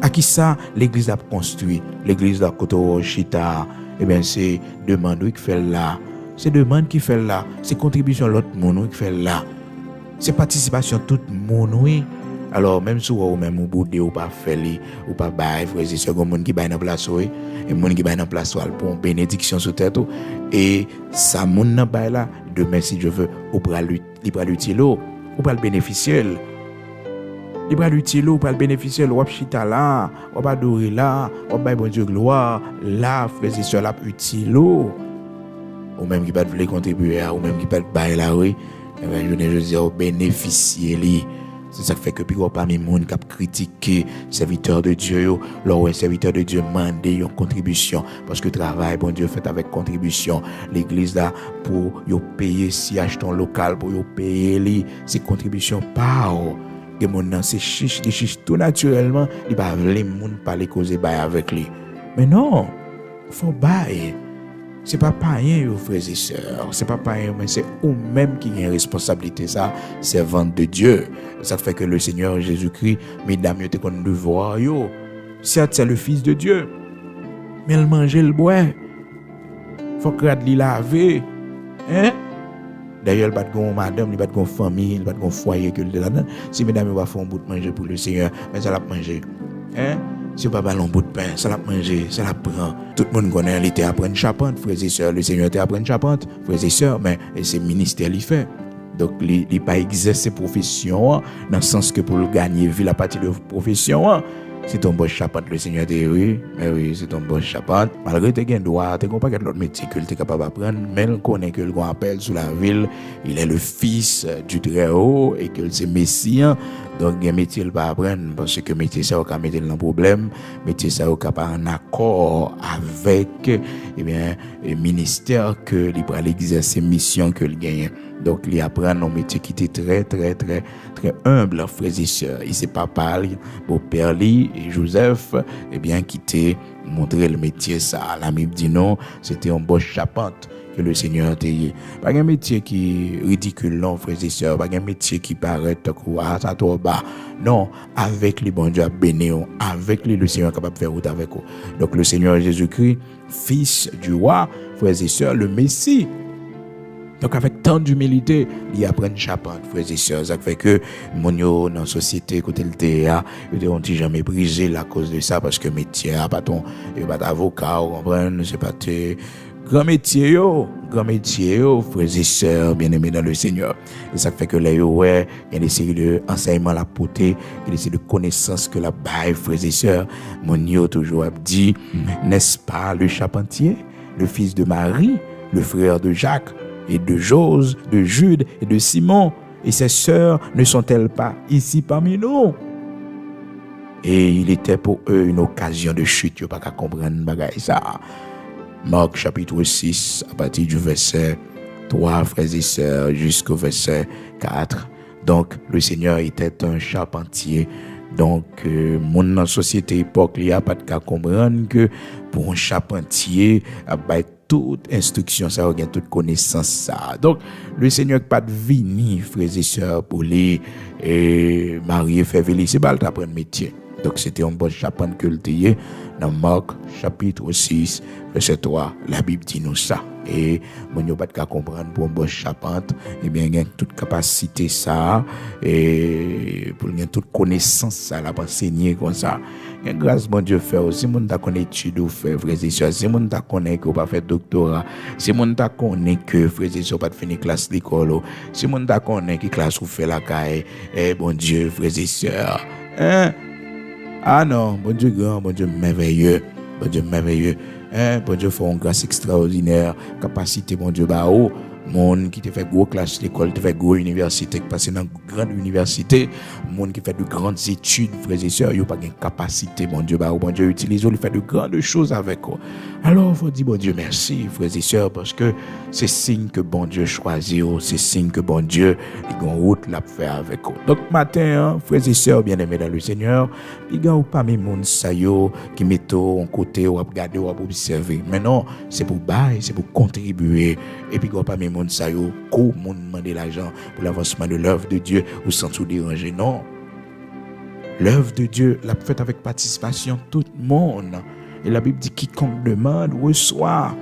À qui ça l'église a construit? L'église là, Koto Chita. Eh bien, c'est demande qui fait là. C'est demande qui fait là. C'est contribution l'autre monde qui fait là. C'est participation tout le monde, oui. Alors, même si vous même au bout de ou pas faire ou pas bailler, frères et sœurs, monde qui baille dans place, oui, et monde qui baille dans place, pour une bénédiction sur tête, et ça, monde dans baille là, demain, si je veux, ou pour l'utile, ou pour le bénéficier. Il va l'utile, ou pour le bénéficier, ou pour chita là, ou pour adorer là, ou pour bon Dieu gloire, là, frères et sœurs, là, utile, ou même qui va vouloir contribuer, ou même qui va bailler là, oui, je veux dire, bénéficier. C'est ça qui fait que puis parmi les gens qui critiquent serviteurs de Dieu, leur serviteur de Dieu demande une contribution parce que le travail bon Dieu fait avec contribution. L'église là pour payer si acheton local pour payer les ces contributions pas que mon dans ces chiches tout naturellement, il va les gens parler causer bail avec lui. Mais non, faut bailler. C'est pas rien, frères et sœurs. C'est pas rien, mais c'est eux-mêmes qui ont une responsabilité, ça, servante de Dieu. Ça fait que le Seigneur Jésus-Christ, mesdames, vous avez devoir, certes, c'est le Fils de Dieu, mais il mange le bois. Faut que lui laver. D'ailleurs, il n'y a pas de madame, il n'y a pas de famille, il n'y a pas de foyer que le là-dedans. Si mesdames, va faire un bout de manger pour le Seigneur, mais ça l'a manger. Si vous n'avez pas un bout de pain, ça l'a manger, ça l'a prend. Tout le monde connaît, il était apprendre charpente, frères et sœurs. Le Seigneur était apprendre charpente, frères et sœurs, mais c'est le ministère qui fait. Donc, il n'a pas exercé profession, dans le sens que pour le gagner, vu la partie de profession, C'est ton bon charpente, le Seigneur te oui, mais oui, c'est ton bon charpente. Malgré tes gains droit, t'es pas l'autre métier que tu es capable d'apprendre, mais il connaît que le grand appel sous la ville, il est le fils du Très-Haut et que c'est Messie. Donc, il y a un métier qu'il va apprendre parce que métier ça, on mettre dans le problème, métier ça, on pas en accord avec, eh bien, le ministère que il va exercer, mission que il gagne. Donc, il apprend un métier qui était très humble, frères et sœurs. Il sait pas parler, beau père et Joseph, eh bien, qui t'ait montré le métier ça. La Bible dit non, c'était un bon charpente que le Seigneur t'a dit. Pas un métier qui est ridicule, non, frères et sœurs. Pas un métier qui paraît quoi, ça trop bas. Non, avec les bons dieux bénis, avec les, le Seigneur est capable de faire route avec eux. Donc, le Seigneur Jésus-Christ, fils du roi, frères et sœurs, le Messie. Donc, avec tant d'humilité, il apprend charpente, frères et sœurs. Ça fait que, mon yo, dans la société, côté le théâtre, ils ont jamais brisé la cause de ça, parce que métier, pas ton, pas d'avocat, vous comprenez, c'est pas tes, grand métier, frères et sœurs, bien-aimés dans le Seigneur. Et ça fait que là, ouais, il y a des séries d'enseignements la portée, il y a des séries de connaissances que la baille, frères et sœurs. Mon yo, toujours, a dit, n'est-ce pas le charpentier, le fils de Marie, le frère de Jacques, et de Jose, de Jude et de Simon, et ses sœurs ne sont-elles pas ici parmi nous? Et il était pour eux une occasion de chute, ils pas qu'à comprendre ça. Marc chapitre 6, à partir du verset 3, frères et sœurs, jusqu'au verset 4. Donc, le Seigneur était un charpentier. Donc, mon société époque, il n'y a pas de cas comprendre que pour un charpentier, toute instruction, ça, regarde toute connaissance, ça. Donc, le Seigneur pas de venir, frères et sœurs, pour les marier, faire véler, c'est pas l'apprendre métier. Donc, c'était un bon charpente que le tayé dans Marc, chapitre 6, verset 3. La Bible dit nous ça. Et, mon yo pas de comprendre pour un bon charpente, eh bien, il y a toute capacité, ça, et pour il y a toute connaissance, ça, la enseigner comme ça. Et grâce, mon Dieu, fait aussi, mon ta connaît études ou fait, frères et sœurs, si mon ta connaît que pas fait doctorat, si mon ta connaît que, frères et sœurs, pas fini classe l'école, si mon ta connaît que classe ou fait la caille, bon Dieu, frères et sœurs, ah non, bon Dieu grand, bon Dieu merveilleux, bon Dieu merveilleux, bon Dieu fait une grâce extraordinaire, capacité, bon Dieu, bah oh, monde qui te fait gros classe l'école, te fait gros université, qui passe dans une grande université, monde qui fait de grandes études, frères et sœurs, il n'y a pas de capacité, mon Dieu, bah oh, bon Dieu utilise, il fait de grandes choses avec eux. Alors, il faut dire, bon Dieu, merci, frères et sœurs, parce que c'est signe que bon Dieu choisit, c'est signe que bon Dieu, il a une route là pour faire avec eux. Donc, matin, frères et sœurs, bien-aimés dans le Seigneur, il y a pas mes monde ça yo, qui mettent en côté, ou à regarder, ou à observer. Mais non, c'est pour bailler, c'est pour contribuer. Et puis, il y a pas mes monde ça yo, qu'au monde demander l'argent pour l'avancement de l'œuvre de Dieu, ou sans tout déranger. Non. L'œuvre de Dieu, l'a faite avec participation tout le monde. Et la Bible dit quiconque demande, reçoit.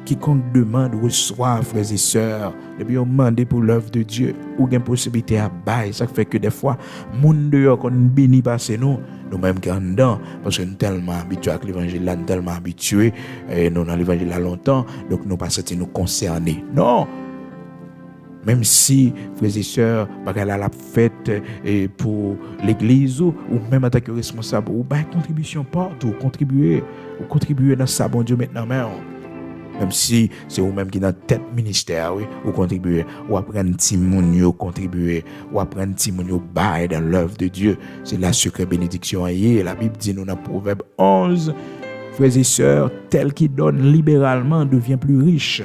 Quiconque demande, reçoit, frères et sœurs. Et puis on demande pour l'œuvre de Dieu, ou une possibilité à bailler. Ça fait que des fois, monde dehors qu'on bénit passer nous-mêmes qui en dedans, parce que nous sommes tellement habitués avec l'évangile là, nous sommes tellement habitués, nous dans l'évangile là longtemps, donc nous ne pas sentir nous concernés. Non! Même si, frères et sœurs, bagarre la fête pour l'église ou même en tant que responsable, ou bah contribution partout, contribuer dans ça, bon Dieu, maintenant même. Même si c'est vous-même qui dans tête ministère, oui, ou contribuer, ou apprendre petit moun contribuer, ou apprendre petit moun bail dans l'œuvre de Dieu. C'est la secret bénédiction. Et la Bible dit nous dans Proverbe 11, frères et sœurs, tel qui donne libéralement devient plus riche.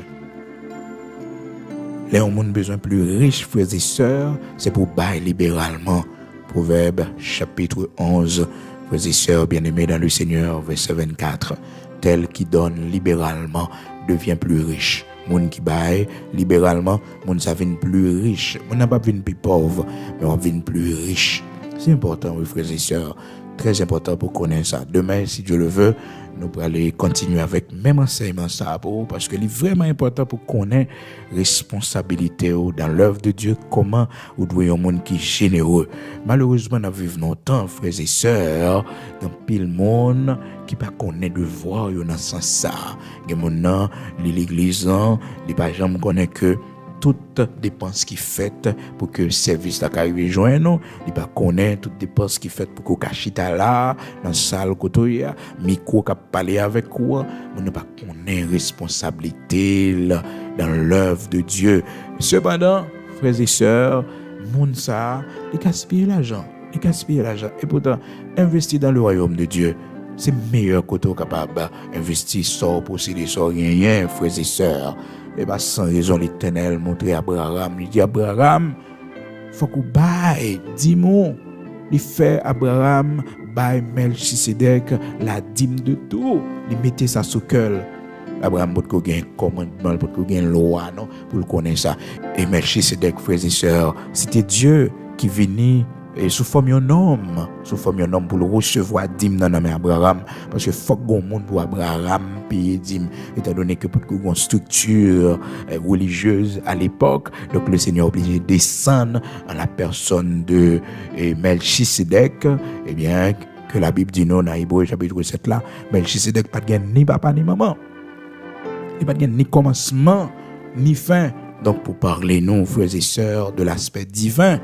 Les gens ont besoin plus riche, frères et sœurs, c'est pour bailler libéralement. Proverbe chapitre 11, frères et sœurs bien-aimés dans le Seigneur, verset 24. Tel qui donne libéralement devient plus riche. Moun qui baille libéralement, moun ça vient plus riche. Moun n'a pas vient plus pauvre, mais on vient plus riche. C'est important, oui, frères et sœurs. Très important pour connaître ça. Demain, si Dieu le veut, nous pourrons aller continuer avec même enseignement ça parce que c'est vraiment important pour connaître responsabilité dans l'œuvre de Dieu, comment vous devez un monde qui est généreux. Malheureusement, nous vivons longtemps, frères et sœurs, dans pile monde qui pas connaît devoir dans ce sens ça. Il y a mon l'église, les pas jamais connaît que toute dépense qui fait pour que le service là arrive joindre nous, il pas connaître toute dépense qui fait pour que cachita là dans salle côté micro qui parler avec quoi, on ne pas connaître responsabilité là, dans l'œuvre de Dieu. Cependant, frères et sœurs, moun ça, il gaspille l'argent, et pourtant investir dans le royaume de Dieu, c'est meilleur que tu capable d'investir sans posséder sans rien, frères et sœurs. Et bien, sans raison, l'Éternel montrer à Abraham. Il dit Abraham, faut qu'on baille, dis-moi. Il fait Abraham, baille Melchisedec, la dîme de tout. Il mettait ça sous cœur. Abraham, pour qu'il y ait un commandement, pour qu'il y ait une loi, non, pour le connaître ça. Et Melchisedec, frères et sœurs, c'était Dieu qui venait sous forme d'un homme pour le recevoir dîme dans le nom d'Abraham, parce que faut qu'on monde pour Abraham payer dîme, étant donné que pour une structure religieuse à l'époque, donc le Seigneur est obligé de descendre en la personne de Melchisedec, eh bien que la Bible dit non dans Hébreux chapitre 7 là, Melchisedec pas de ni papa ni maman, il pas de ni commencement ni fin. Donc pour parler nous frères et sœurs de l'aspect divin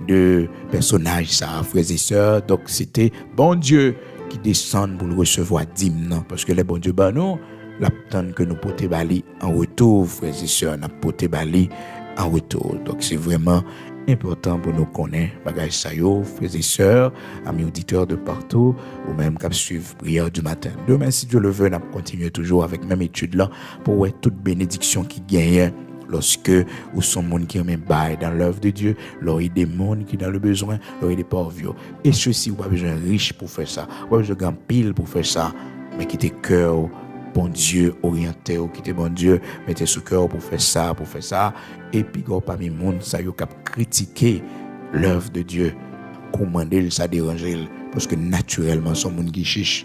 de personnages ça, frères et sœurs, donc c'était bon Dieu qui descend pour le recevoir dîme, parce que les bon Dieu ben nous l'attend que nous porter bali en retour, frères et sœurs, n'a porter bali en retour. Donc c'est vraiment important pour nous connaître bagage ça yo, frères et sœurs, amis auditeurs de partout, ou même qui suivent prière du matin. Demain si Dieu le veut, on continuer toujours avec même étude là pour voir toute bénédiction qui gagne lorsque ou sont monde qui aiment bail dans l'œuvre de Dieu, là il y a des monde qui dans le besoin, là il y a des pauvres. Et ceci, vous avez besoin riche pour faire ça, vous avez besoin de pile pour faire ça, mais qui était cœur bon Dieu orienté, ou qui était bon Dieu mettez sous cœur pour faire ça, et puis quand parmi monde ça yo cap critiquer l'œuvre de Dieu, commander ça déranger, parce que naturellement son monde qui cherche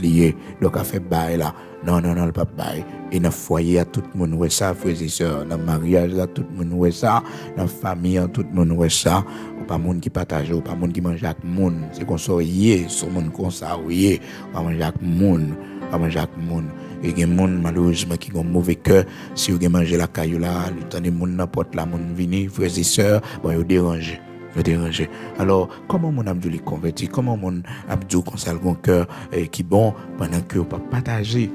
lié, donc a fait bail là. Non, le pas bail. Et dans le foyer, à tout le monde voit ça, frères et sœurs. Dans le mariage, à tout le monde voit ça. Dans la famille, à tout le monde voit ça. Ou pas monde qui partage, ou pas monde qui mange avec monde. C'est qu'on soit yé, sur monde comme ça, oui. Pas manger avec monde, Et il y a des gens, malheureusement, qui ont un mauvais cœur. Si vous mangez la caillou là, le temps des gens n'importe la monde vini, frères et sœurs, bon, ils dérangent. Alors, comment mon âme les convertir? Comment mon âme comme ça le cœur qui bon pendant que vous pas partager?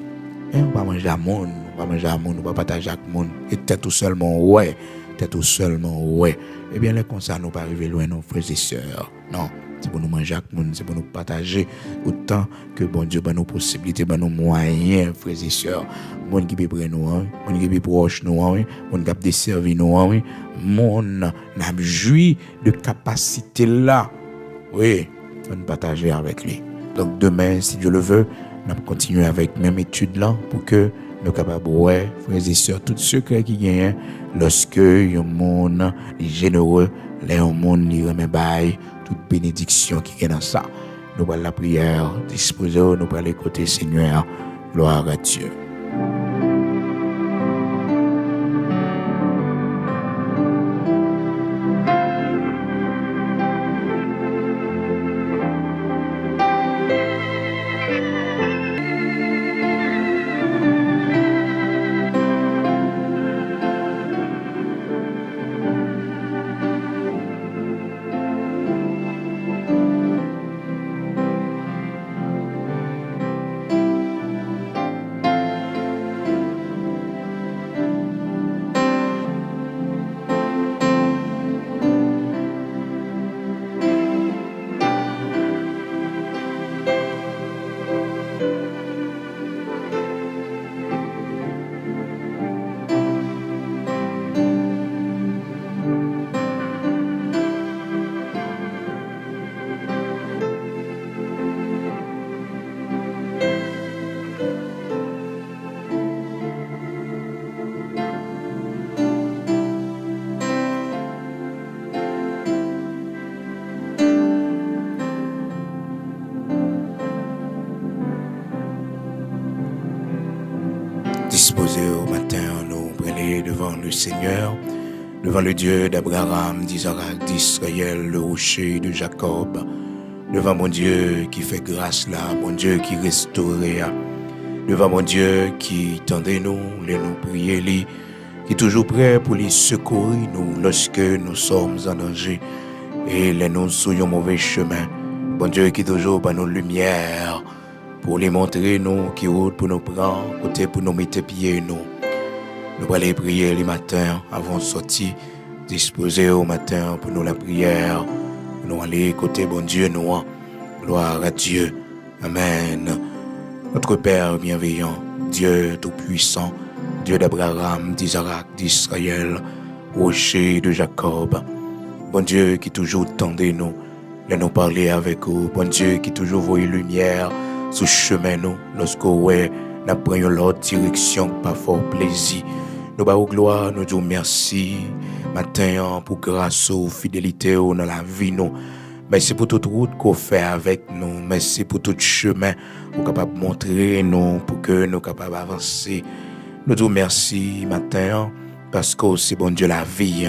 On va manger à monde, on va partager avec monde. Et t'es tout seulement ouais. Eh bien, les conseils nous pas arriver loin, nos frères et sœurs. Non, c'est pour nous manger avec monde, c'est pour nous partager autant que bon Dieu, nos possibilités, nos moyens, frères et sœurs. Monde qui peut prendre nous, monde qui peut proche nous, monde qui peut desservir nous, monde n'a joui de capacité là. Oui, on partager avec lui. Donc demain, si Dieu le veut, on va continuer avec même étude là pour que nous capables ouais, frères et sœurs, tout secret qui gagne lorsque un monde est généreux, les monde il remet bail, toute bénédiction qui est dans ça. Nous allons la prière, disposons, nous allons écouter Seigneur, gloire à Dieu. Disposés au matin, nous prenons devant le Seigneur, devant le Dieu d'Abraham, d'Isaac, d'Israël, le rocher de Jacob, devant mon Dieu qui fait grâce là, mon Dieu qui restaure, devant mon Dieu qui tendait nous, les nous prier, qui est toujours prêt pour les secourir nous lorsque nous sommes en danger et les nous sur un mauvais chemin. Bon Dieu qui est toujours par nos lumières pour les montrer nous qui route pour nous prendre, côté pour nous mettre pieds nous. Nous allons prier les matins avant de sortir, disposer au matin pour nous la prière. Nous allons côté bon Dieu nous. Gloire à Dieu. Amen. Notre Père bienveillant, Dieu tout-puissant, Dieu d'Abraham, d'Isaac, d'Israël, rocher de Jacob. Bon Dieu qui toujours tendait nous, de nous parler avec vous. Bon Dieu qui toujours voit lumière sous chemin nous, lorsque nous prenons l'autre direction, pas fort plaisir. Nous bavons gloire, nous disons merci, matin, pour grâce ou fidélité dans la vie nous. Merci pour toute route qu'on fait avec nous. Merci pour tout chemin qu'on est capable de montrer nous, pour que nous soyons capables d'avancer. Nous disons merci matin, parce que c'est bon Dieu la vie.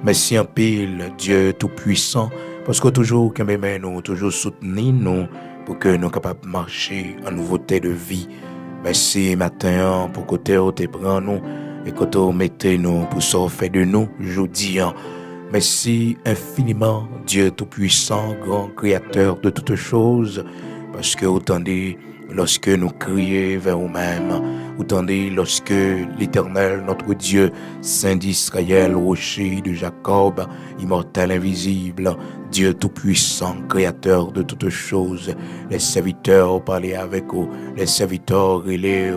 Merci en pile, Dieu tout-puissant, parce que toujours nous, toujours soutenir nous, pour que nous soyons capables de marcher en nouveauté de vie. Merci matin, pour que tu te prends nous, et que tu mettes nous, pour ça fait de nous, aujourd'hui. Merci infiniment, Dieu Tout-Puissant, grand Créateur de toutes choses, parce que autant dit, lorsque nous crions vers nous-mêmes, autant dit, lorsque l'Éternel, notre Dieu, Saint d'Israël, rocher de Jacob, immortel, invisible, Dieu Tout-Puissant, Créateur de toutes choses, les serviteurs parlaient avec vous, les serviteurs relaient,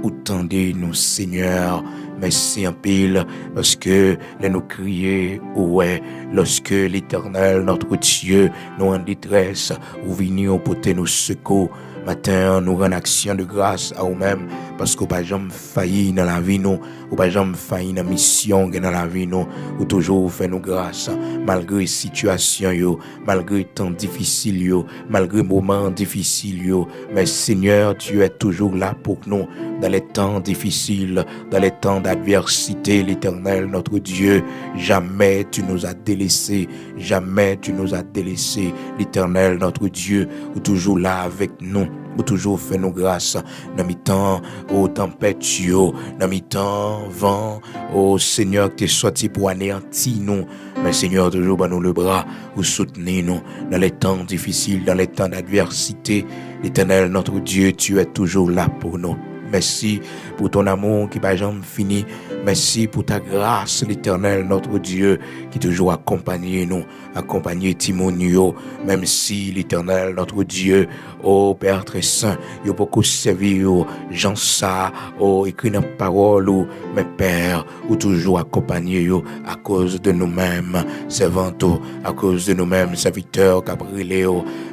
autant dit, nous, Seigneur, merci en pile, parce que nous crier, ouais, lorsque l'Éternel, notre Dieu, nous en détresse, ou venir pour nous secours. Matin, nous rendons action de grâce à nous-mêmes, parce qu'on n'a jamais failli dans la vie, nous, ou pas jamais failli dans la mission dans la vie, nous, ou toujours fait nous grâce, malgré les situations, malgré les temps difficiles, malgré les moments difficiles, mais Seigneur, tu es toujours là pour nous, dans les temps difficiles, dans les temps d'adversité, l'Éternel, notre Dieu, jamais tu nous as délaissés, jamais tu nous as délaissés, l'Éternel, notre Dieu, ou toujours là avec nous, ou toujours fait nos grâces, dans mes temps, aux tempêtes, dans mes temps, vent, au Seigneur, qui est sorti pour anéantir nous, mais Seigneur, toujours dans nous le bras, ou soutenir nous, dans les temps difficiles, dans les temps d'adversité, l'Éternel, notre Dieu, tu es toujours là pour nous. Merci pour ton amour qui n'a jamais fini. Merci pour ta grâce, l'Éternel, notre Dieu, qui toujours accompagne nous, accompagne Timonio, même si l'Éternel, notre Dieu, oh Père très saint, il a beaucoup servi, Jean ça, écrit dans la parole, mais Père, ou toujours accompagné à cause de nous-mêmes, servants, à cause de nous-mêmes, serviteurs, cabrilés,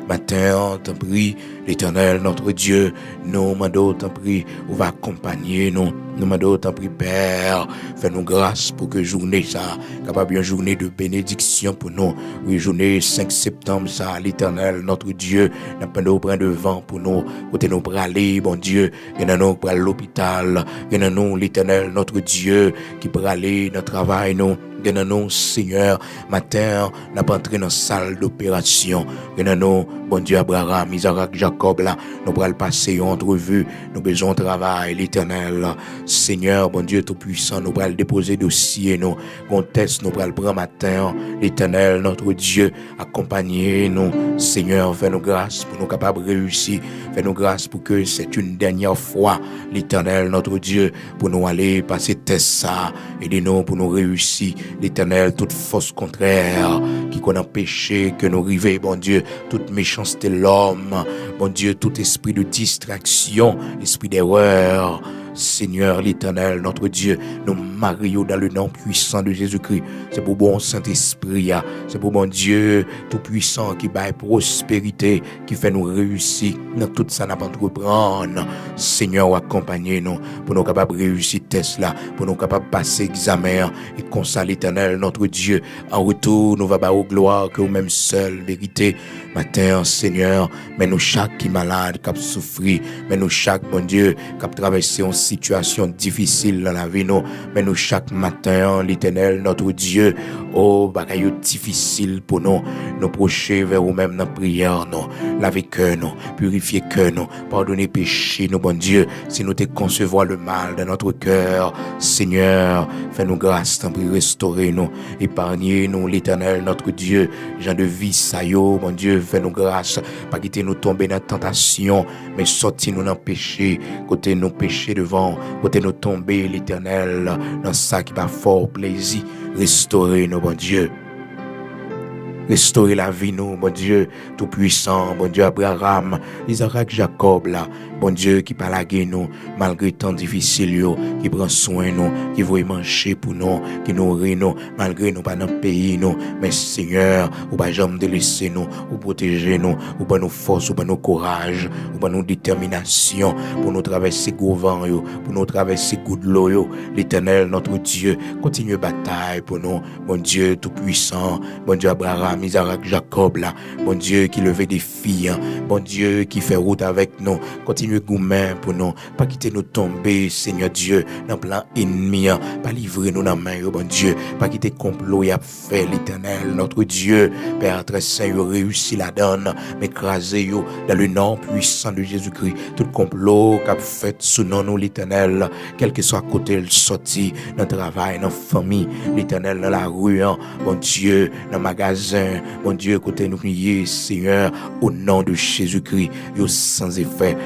matin, t'en prie, l'Éternel, notre Dieu, nous, mando, t'en prie, on va accompagner nous, mando, t'en prie, Père, fais-nous grâce pour que journée ça, capable une journée de bénédiction pour nous, oui, journée 5 septembre ça, l'Éternel, notre Dieu, n'a pas de brin de vent pour nous, côté nous pour aller, bon Dieu, et nous pour l'hôpital, et nous, l'Éternel, notre Dieu, qui pour aller dans le travail, nous, nous, Seigneur, matin, n'a pas entré dans la salle d'opération. Nous, bon Dieu, Abraham, Isaac, Jacob, là, nous pourrons passer une entrevue, nous besoin de travail, l'Éternel, Seigneur, bon Dieu, tout-puissant, nous pourrons déposer dossier, nous, conteste, nous pourrons prendre matin, l'Éternel, notre Dieu, accompagner nous, Seigneur, fais-nous grâce pour nous capables de réussir, fais-nous grâce pour que c'est une dernière fois, l'Éternel, notre Dieu, pour nous aller passer test ça, aidez-nous pour nous réussir, l'Éternel, toute force contraire qui qu'on empêché que nous arrivions, bon Dieu, toute méchanceté de l'homme, bon Dieu, tout esprit de distraction, esprit d'erreur, Seigneur l'Éternel, notre Dieu, nous marions dans le nom puissant de Jésus-Christ. C'est pour bon Saint-Esprit, c'est pour bon Dieu tout-puissant qui baille prospérité, qui fait nous réussir dans tout ça, n'a pas entreprendre. Seigneur, accompagnez-nous pour nous capables de réussir test là, pour nous capables de passer examen et comme ça l'Éternel, notre Dieu. En retour, nous va bas aux gloire que vous-même seul, vérité. Matin, Seigneur, mais nous chaque qui est malade, qui a souffert, mais nous chaque, bon Dieu, qui a traversé un situation difficile dans la vie, nous. Mais nous, chaque matin, l'Éternel, notre Dieu, oh, bagaille difficile pour nous. Nous procher vers vous-même dans la prière, nous. Laver cœur, nous. Purifier cœur, nous. Pardonner péché, nous, bon Dieu. Si nous te concevoir le mal dans notre cœur, Seigneur, fais-nous grâce, t'en prie, restaurer nous. Épargnez nous, l'Éternel, notre Dieu. Gens de vie, ça y est, mon Dieu, fais-nous grâce. Pas quitter nous tomber dans la tentation, mais sortir nous dans le péché. Côté nous pécher devant, côté nous tomber, l'Éternel, dans ça qui va fort plaisir. Restaurer nous, bon Dieu. Restaurer la vie, nous, bon Dieu, tout puissant, bon Dieu, Abraham, Isaac, Jacob, là, bon Dieu, qui parle à nous, malgré tant difficile, qui prend soin, nous, qui veut manger pour nous, qui nourrit nous, malgré nous, pas dans le pays, nous, mais Seigneur, ou pas jamais délaisser nous, ou protéger nous, ou pas nous force, ou pas nous courage, ou pas nous détermination, pour nous traverser gros vent, pour nous traverser good de l'eau, l'Éternel, notre Dieu, continue bataille pour nous, bon Dieu, tout puissant, bon Dieu, Abraham, Isaac, Jacob, là, bon Dieu qui levait des filles, bon Dieu qui fait route avec nous, continue gourmet pour nous, pas quitter nous tomber, Seigneur Dieu, dans plein ennemi, pas livrer nous dans la main, bon Dieu, pas quitter complot et fait l'Éternel, notre Dieu, Père très saint, réussi la donne, mais écraser dans le nom puissant de Jésus-Christ, tout complot qu'a fait sous nous, l'Éternel, quel que soit côté le sorti, dans le travail, dans la famille, l'Éternel, dans la rue, bon Dieu, dans le magasin, mon Dieu, côté nous prier, Seigneur, au nom de Jésus-Christ, yo sans effet,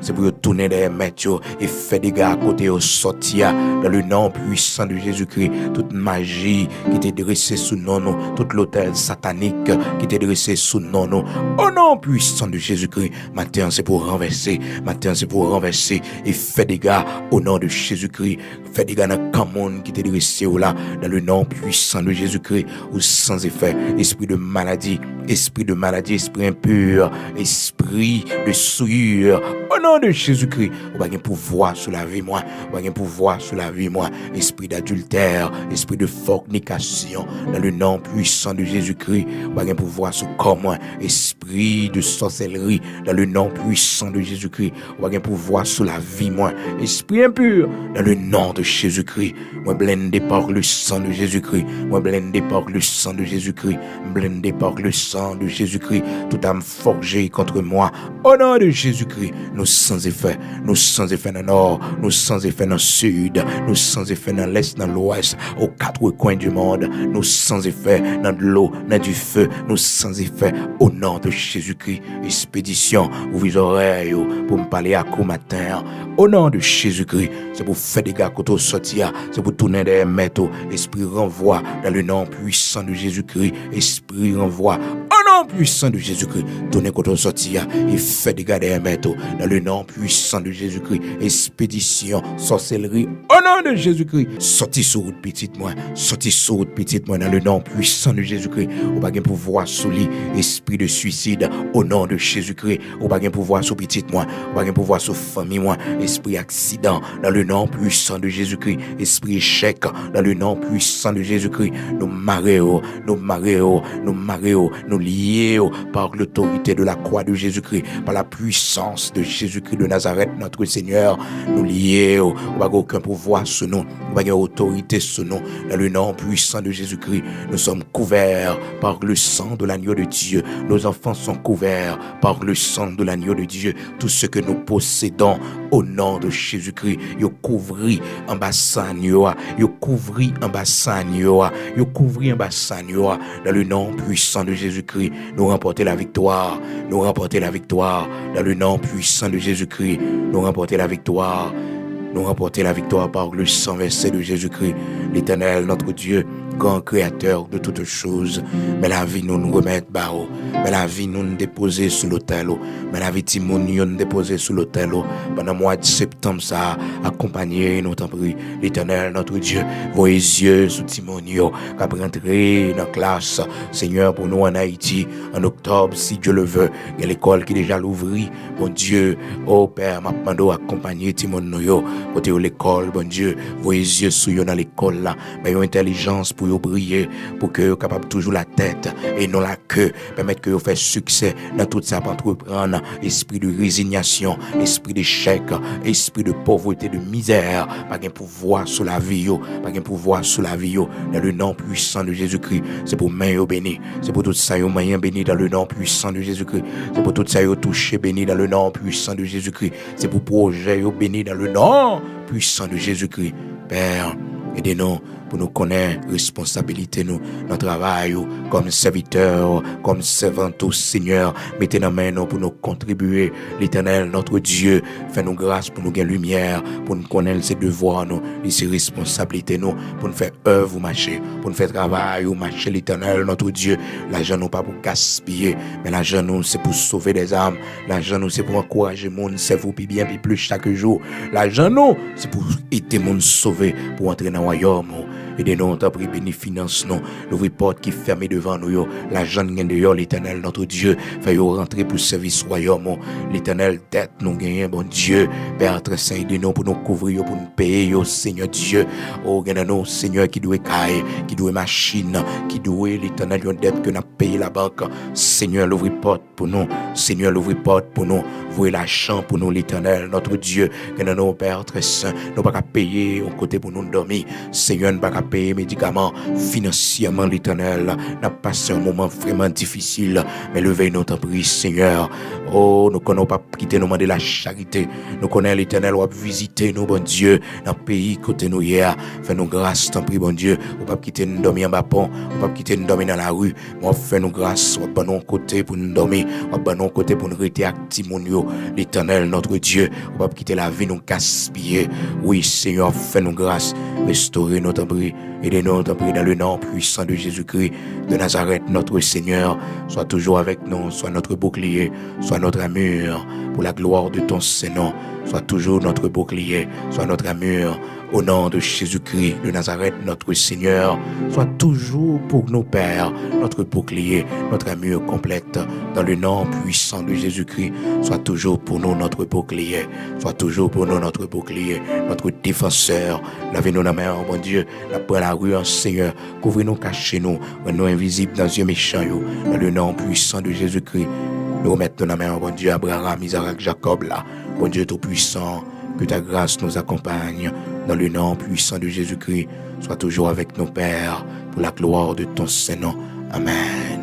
c'est pour tourner les maîtres et faire des gars à côté au sortir dans le nom puissant de Jésus-Christ, toute magie qui était dressée sous nous, toute l'autel satanique qui était dressé sous nous, au nom puissant de Jésus-Christ, matin c'est pour renverser, et faire des gars au nom de Jésus-Christ, fait des gars dans le camon qui était dressé là, dans le nom puissant de Jésus-Christ, ou sans effet, esprit de maladie, esprit impur, esprit de souillure, au nom de Jésus-Christ, ou pas pouvoir sur la vie moi, esprit d'adultère, esprit de fornication, dans le nom puissant de Jésus-Christ, ou pas pouvoir sur corps moi, esprit de sorcellerie, dans le nom puissant de Jésus-Christ, ou pas pouvoir sur la vie moi, esprit impur, dans le nom de Jésus-Christ, moi blindé par le sang de Jésus-Christ, blindé par le sang de Jésus-Christ, tout âme forgée contre moi, au nom de Jésus-Christ, nous sans effet dans le nord, nous sans effet dans le sud, nous sans effet dans l'est, dans l'ouest, aux quatre coins du monde, nous sans effet dans de l'eau, dans du feu, nous sans effet, au nom de Jésus-Christ, expédition, ouvrir les oreilles pour me parler à coup matin, au nom de Jésus-Christ, c'est pour faire des gars côté sortir, c'est pour tourner des métaux, esprit renvoie dans le nom puissant de Jésus-Christ, esprit renvoie au nom puissant de Jésus-Christ, tournez côté sortir et fait des gars des métaux dans le nom puissant de Jésus-Christ, expédition, sorcellerie au nom de Jésus-Christ, sorti sur route petite moi dans le nom puissant de Jésus-Christ, ou pas gain pouvoir sous lui, esprit de suicide au nom de Jésus-Christ, ou pas gain pouvoir sur petite moi, ou pas gain pouvoir sur famille moi, esprit accident dans le nom puissant de Jésus-Christ, esprit échec dans le nom puissant de Jésus-Christ, nous maréo, nous liés par l'autorité de la croix de Jésus-Christ, par la puissance de Jésus-Christ de Nazareth, notre Seigneur, nous liés, on n'a aucun pouvoir sur nous, on n'a autorité sur nous, dans le nom puissant de Jésus-Christ, nous sommes couverts par le sang de l'agneau de Dieu, nos enfants sont couverts par le sang de l'agneau de Dieu, tout ce que nous possédons au nom de Jésus-Christ, yo couvri en bassin, yo couvri en bassin, dans le nom puissant de Jésus-Christ, nous remporter la victoire, dans le nom puissant de Jésus-Christ, nous remporter la victoire par le sang versé de Jésus-Christ, l'Éternel, notre Dieu, grand créateur de toutes choses. Mais la vie nous remettre bas, mais la vie nous déposer sous l'autel, mais la vie Timonie nous déposer sous l'autel. Pendant le mois de septembre, ça accompagné nous t'en prie, l'Éternel, notre Dieu, vos yeux sous Timonie, qu'à rentrer dans la classe, Seigneur, pour nous en Haïti, en octobre, si Dieu le veut, il y a l'école qui est déjà l'ouvri, bon Dieu, oh Père, m'a demandé accompagner Timonie, côté l'école, bon Dieu, vos yeux sous dans l'école là, mais une intelligence pour pour yo briller, pour que yo capable toujours la tête et non la queue, permettre que yo fait succès dans tout ça pour entreprendre, esprit de résignation, esprit d'échec, esprit de pauvreté, de misère, pas de pouvoir sur la vie yo, pas de pouvoir sur la vie yo, dans le nom puissant de Jésus-Christ. C'est pour main yo béni, c'est pour tout ça yo moyen béni dans le nom puissant de Jésus-Christ. C'est pour tout ça yo touché béni dans le nom puissant de Jésus-Christ. C'est pour projet yo béni dans le nom puissant de Jésus-Christ. Père, aidez-nous pour nous connaître responsabilité nous dans le travail comme serviteurs, comme servants au Seigneur. Mettez dans main nous pour nous contribuer. L'Éternel, notre Dieu, fais-nous grâce pour nous gagner lumière, pour nous connaître ses devoirs nous, et ses responsabilités nous, pour nous faire œuvre ou marcher, pour nous faire travail ou marcher. L'Éternel, notre Dieu, l'argent nous pas pour gaspiller, mais l'argent nous c'est pour sauver des âmes. L'argent nous c'est pour encourager le monde, c'est vous puis bien puis plus chaque jour. L'argent nous c'est pour aider le monde sauver, pour entrer dans le royaume. Aidez-nous, t'as pris béni finance nous, l'ouvrir porte qui ferme devant nous, l'argent gagne dehors, l'Éternel notre Dieu, fait rentrer pour service royaume, l'Éternel tête nous gagne, bon Dieu, Père très saint, aidez-nous pour nous couvrir, pour nous payer, Seigneur Dieu, oh gagne nous, Seigneur qui doit caille, qui doit machine, qui doit l'Éternel une dette que n'a payé la banque, Seigneur l'ouvrir porte pour nous, Seigneur l'ouvrir porte pour nous, vouer l'argent pour nous, l'Éternel notre Dieu, gagne nous, Père très saint, nous pas payer au côté pour nous dormir, Seigneur, nous pas payer médicaments financièrement, l'Éternel n'a passé un moment vraiment difficile, mais levez nous t'en prie, Seigneur. Oh, nous connaissons pas quitter nous demander la charité, nous connaissons l'Éternel ou visiter nous, bon Dieu, dans le pays côté nous hier, fais nous grâce, t'en prie, bon Dieu, ou pas quitter nous dormir en bas pont, ou pas quitter nous dormir dans la rue, mais fais nous grâce, ou pas nous côté pour nous dormir, ou pas nous côté pour nous rester actifs, l'Éternel notre Dieu, ou pas quitter la vie nous gaspiller. Oui, Seigneur, fais nous grâce, restaurer notre prie. Aidez-nous, t'en prie, dans le nom puissant de Jésus-Christ de Nazareth, notre Seigneur. Sois toujours avec nous, sois notre bouclier, sois notre armure, pour la gloire de ton Saint-Nom. Sois toujours notre bouclier, sois notre armure. Au nom de Jésus-Christ de Nazareth, notre Seigneur, sois toujours pour nous, Père, notre bouclier, notre armure complète. Dans le nom puissant de Jésus-Christ, sois toujours pour nous notre bouclier, sois toujours pour nous notre bouclier, notre défenseur. Lavez-nous la main, oh mon Dieu, après la rue, en Seigneur, couvrez-nous, cachez-nous, rendez-nous invisibles dans les yeux méchants. Dans le nom puissant de Jésus-Christ, nous remettons la main, oh mon Dieu, Abraham, Isaac, Jacob, là, mon Dieu tout-puissant. Que ta grâce nous accompagne dans le nom puissant de Jésus-Christ. Sois toujours avec nos pères pour la gloire de ton Saint-Nom. Amen.